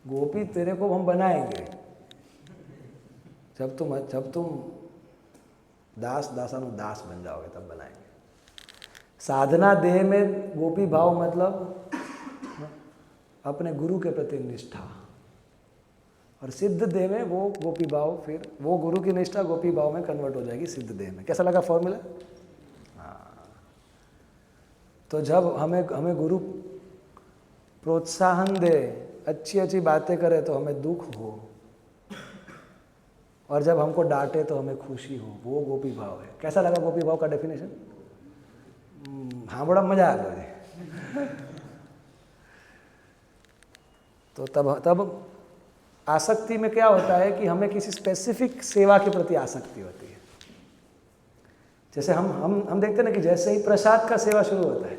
A: गोपी तेरे को हम बनाएंगे जब तुम दासानु दास बन जाओगे, तब बनाएंगे। साधना देह में गोपी भाव मतलब अपने गुरु के प्रति निष्ठा, और सिद्ध देह में वो गोपी भाव, फिर वो गुरु की निष्ठा गोपी भाव में कन्वर्ट हो जाएगी सिद्ध देह में। कैसा लगा फॉर्मूला? हाँ। तो जब हमें गुरु प्रोत्साहन दे, अच्छी अच्छी बातें करे तो हमें दुख हो, और जब हमको डांटे तो हमें खुशी हो, वो गोपी भाव है। कैसा लगा गोपी भाव का डेफिनेशन? हाँ बड़ा मजा आ गया। तो तब आसक्ति में क्या होता है कि हमें किसी स्पेसिफिक सेवा के प्रति आसक्ति होती है। जैसे हम देखते हैं ना कि जैसे ही प्रसाद का सेवा शुरू होता है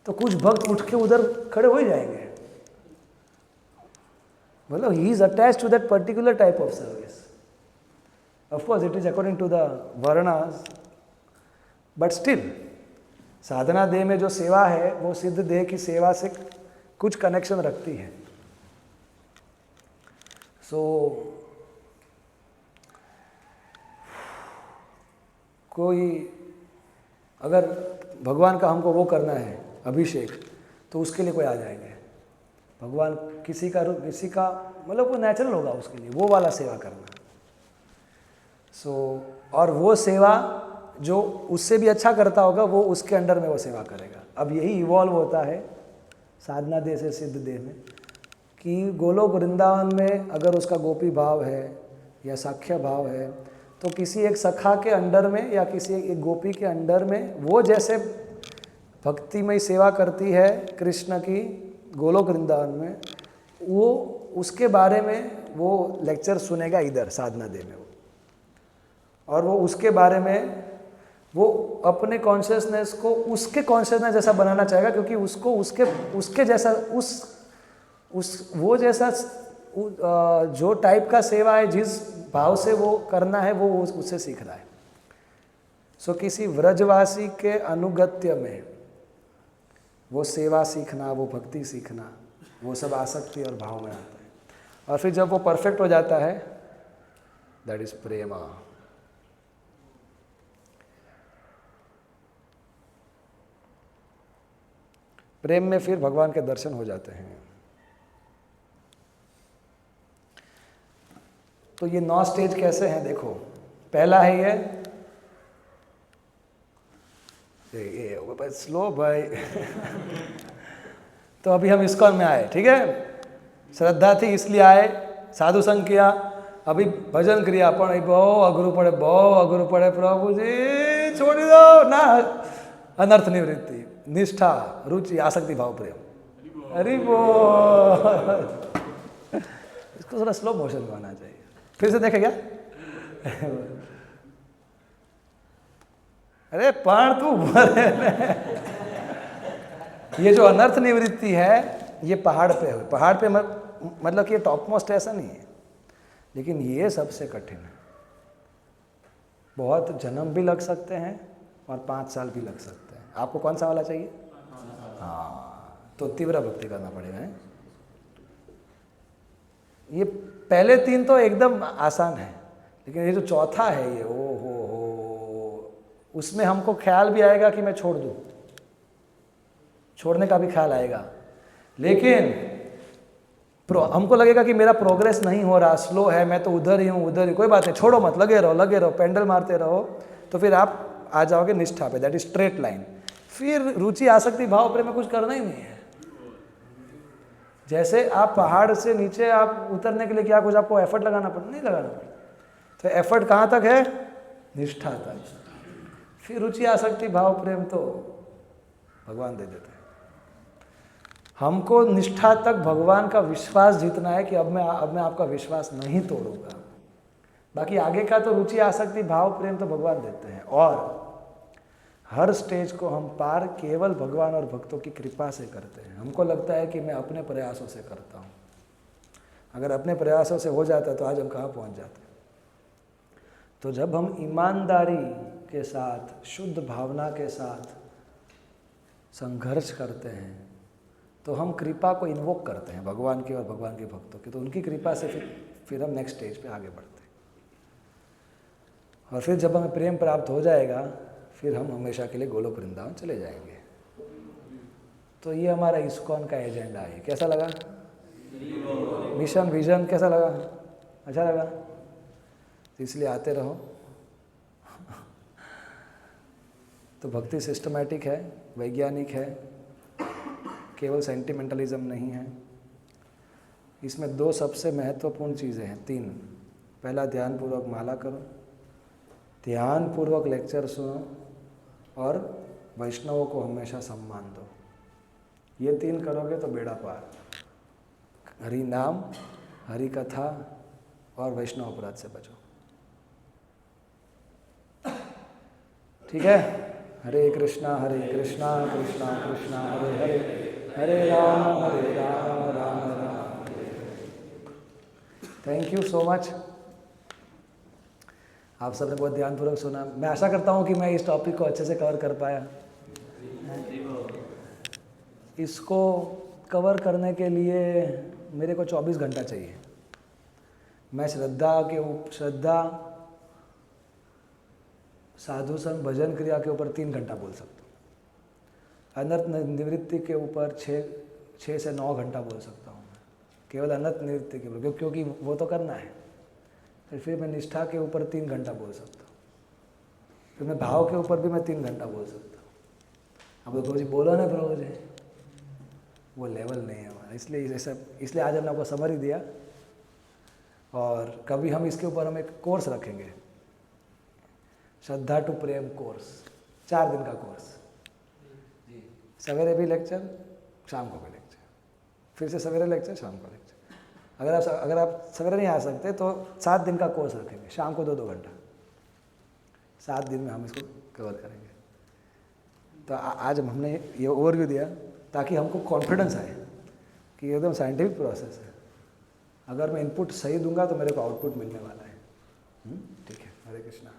A: तो कुछ भक्त उठ के उधर खड़े हो ही जाएंगे, मतलब he is attached to that particular type of service. Of course it is according to the varnas, but still साधना देह में जो सेवा है वो सिद्ध देह की सेवा से कुछ कनेक्शन रखती है। सो कोई अगर भगवान का हमको वो करना है अभिषेक, तो उसके लिए कोई आ जाएंगे। भगवान किसी का मतलब वो नेचुरल होगा उसके लिए वो वाला सेवा करना। और वो सेवा जो उससे भी अच्छा करता होगा वो उसके अंडर में वो सेवा करेगा। अब यही इवॉल्व होता है साधना देह से सिद्ध देह में, कि गोलोक वृंदावन में अगर उसका गोपी भाव है या साख्य भाव है, तो किसी एक सखा के अंडर में या किसी एक गोपी के अंडर में वो जैसे भक्तिमय सेवा करती है कृष्ण की गोलोक वृंदावन में, वो उसके बारे में वो लेक्चर सुनेगा इधर साधना देह में, और वो उसके बारे में वो अपने कॉन्शियसनेस को उसके कॉन्शियसनेस जैसा बनाना चाहेगा, क्योंकि उसको उसके जैसा वो जैसा जो टाइप का सेवा है, जिस भाव से वो करना है, वो उससे सीख रहा है। सो किसी व्रजवासी के अनुगत्य में वो सेवा सीखना, वो भक्ति सीखना, वो सब आसक्ति और भाव में आता है। और फिर जब वो परफेक्ट हो जाता है, दैट इज प्रेमा। प्रेम में फिर भगवान के दर्शन हो जाते हैं। तो ये 9 स्टेज कैसे हैं देखो। पहला है ये स्लो भाई तो अभी हम इस्कॉन में आए, ठीक है, श्रद्धा थी इसलिए आए, साधु संग किया, अभी भजन क्रिया पण बહુ અઘરું પડે પ્રભુજી છોડી દો ના, अनर्थ निवृत्ति, निष्ठा, रुचि, आसक्ति, भाव, प्रेम। अरे वो इसको थोड़ा स्लो मोशन में आना चाहिए। फिर से देखे क्या अरे पण तू ये जो अनर्थ निवृत्ति है ये पहाड़ पे है। पहाड़ पे मतलब कि ये टॉप मोस्ट ऐसा नहीं है, लेकिन ये सबसे कठिन है। बहुत जन्म भी लग सकते हैं और 5 साल भी लग सकते हैं। आपको कौन सा वाला चाहिए? हाँ, तो तीव्र भक्ति करना पड़ेगा है? ये पहले 3 तो एकदम आसान है, लेकिन ये जो चौथा है ये ओ हो उसमें हमको ख्याल भी आएगा कि मैं छोड़ दूं, छोड़ने का भी ख्याल आएगा, लेकिन हमको लगेगा कि मेरा प्रोग्रेस नहीं हो रहा, स्लो है, मैं तो उधर ही हूँ। कोई बात नहीं, छोड़ो मत, लगे रहो, पेंडल मारते रहो, तो फिर आप आ जाओगे निष्ठा पे, दैट इज स्ट्रेट लाइन। फिर रुचि, आसक्ति, भाव, प्रेम में कुछ करना ही नहीं है। जैसे आप पहाड़ से नीचे आप उतरने के लिए क्या कुछ आपको एफर्ट लगाना पड़ता? नहीं लगाना पड़ता। तो एफर्ट कहाँ तक है? निष्ठा तक। फिर रुचि, आसक्ति, भाव, प्रेम तो भगवान दे देते हैं। हमको निष्ठा तक भगवान का विश्वास जीतना है कि अब मैं आपका विश्वास नहीं तोड़ूंगा। बाकी आगे का तो रुचि, आसक्ति, भाव, प्रेम तो भगवान देते हैं। और हर स्टेज को हम पार केवल भगवान और भक्तों की कृपा से करते हैं। हमको लगता है कि मैं अपने प्रयासों से करता हूँ। अगर अपने प्रयासों से हो जाता तो आज हम कहाँ पहुँच जाते। तो जब हम ईमानदारी के साथ, शुद्ध भावना के साथ संघर्ष करते हैं, तो हम कृपा को इन्वोक करते हैं, भगवान की और भगवान के भक्तों की। तो उनकी कृपा से फिर हम नेक्स्ट स्टेज पे आगे बढ़ते हैं। और फिर जब हमें प्रेम प्राप्त हो जाएगा, फिर हम हमेशा के लिए गोलोक वृंदावन चले जाएंगे। तो ये हमारा इस्कॉन का एजेंडा है। कैसा लगा? मिशन, विजन कैसा लगा? अच्छा लगा? तो इसलिए आते रहो। तो भक्ति सिस्टमैटिक है, वैज्ञानिक है, केवल सेंटिमेंटलिज्म नहीं है। इसमें 2 सबसे महत्वपूर्ण चीज़ें हैं, 3। पहला, ध्यानपूर्वक माला करो, ध्यानपूर्वक लेक्चर सुनो, और वैष्णवों को हमेशा सम्मान दो। ये 3 करोगे तो बेड़ा पार। हरि नाम, हरि कथा और वैष्णव अपराध से बचो। ठीक है? हरे कृष्णा कृष्णा कृष्णा हरे हरे, हरे Ram Ram Ram. Thank you so much. आप सबने बहुत ध्यानपूर्वक सुना। मैं आशा करता हूँ कि मैं इस टॉपिक को अच्छे से कवर कर पाया। इसको कवर करने के लिए मेरे को 24 घंटा चाहिए। मैं श्रद्धा, साधु संग, भजन क्रिया के ऊपर 3 घंटा बोल सकता हूँ। अनर्थ निवृत्ति के ऊपर 6 से 9 घंटा बोल सकता हूँ। केवल अनर्थ निवृत्ति के ऊपर, क्योंकि वो तो करना है। फिर मैं निष्ठा के ऊपर 3 घंटा बोल सकता हूँ। फिर मैं भाव के ऊपर भी मैं 3 घंटा बोल सकता हूँ। अब प्रभु जी बोलो ना, प्रभु जी, वो लेवल नहीं है हमारा। इसलिए आज हमने आपको समरी दिया। और कभी हम इसके ऊपर हम एक कोर्स रखेंगे, श्रद्धा टू प्रेम कोर्स, 4 दिन का कोर्स। सवेरे भी लेक्चर, शाम को भी लेक्चर, फिर से सवेरे लेक्चर, शाम को लेक्चर। अगर आप सवेरे नहीं आ सकते तो 7 दिन का कोर्स रखेंगे, शाम को 2-2 घंटा। 7 दिन में हम इसको कवर करेंगे। तो आज हमने ये ओवरव्यू दिया ताकि हमको कॉन्फिडेंस आए कि एकदम साइंटिफिक प्रोसेस है। अगर मैं इनपुट सही दूंगा तो मेरे को आउटपुट मिलने वाला है। ठीक है, हरे कृष्णा।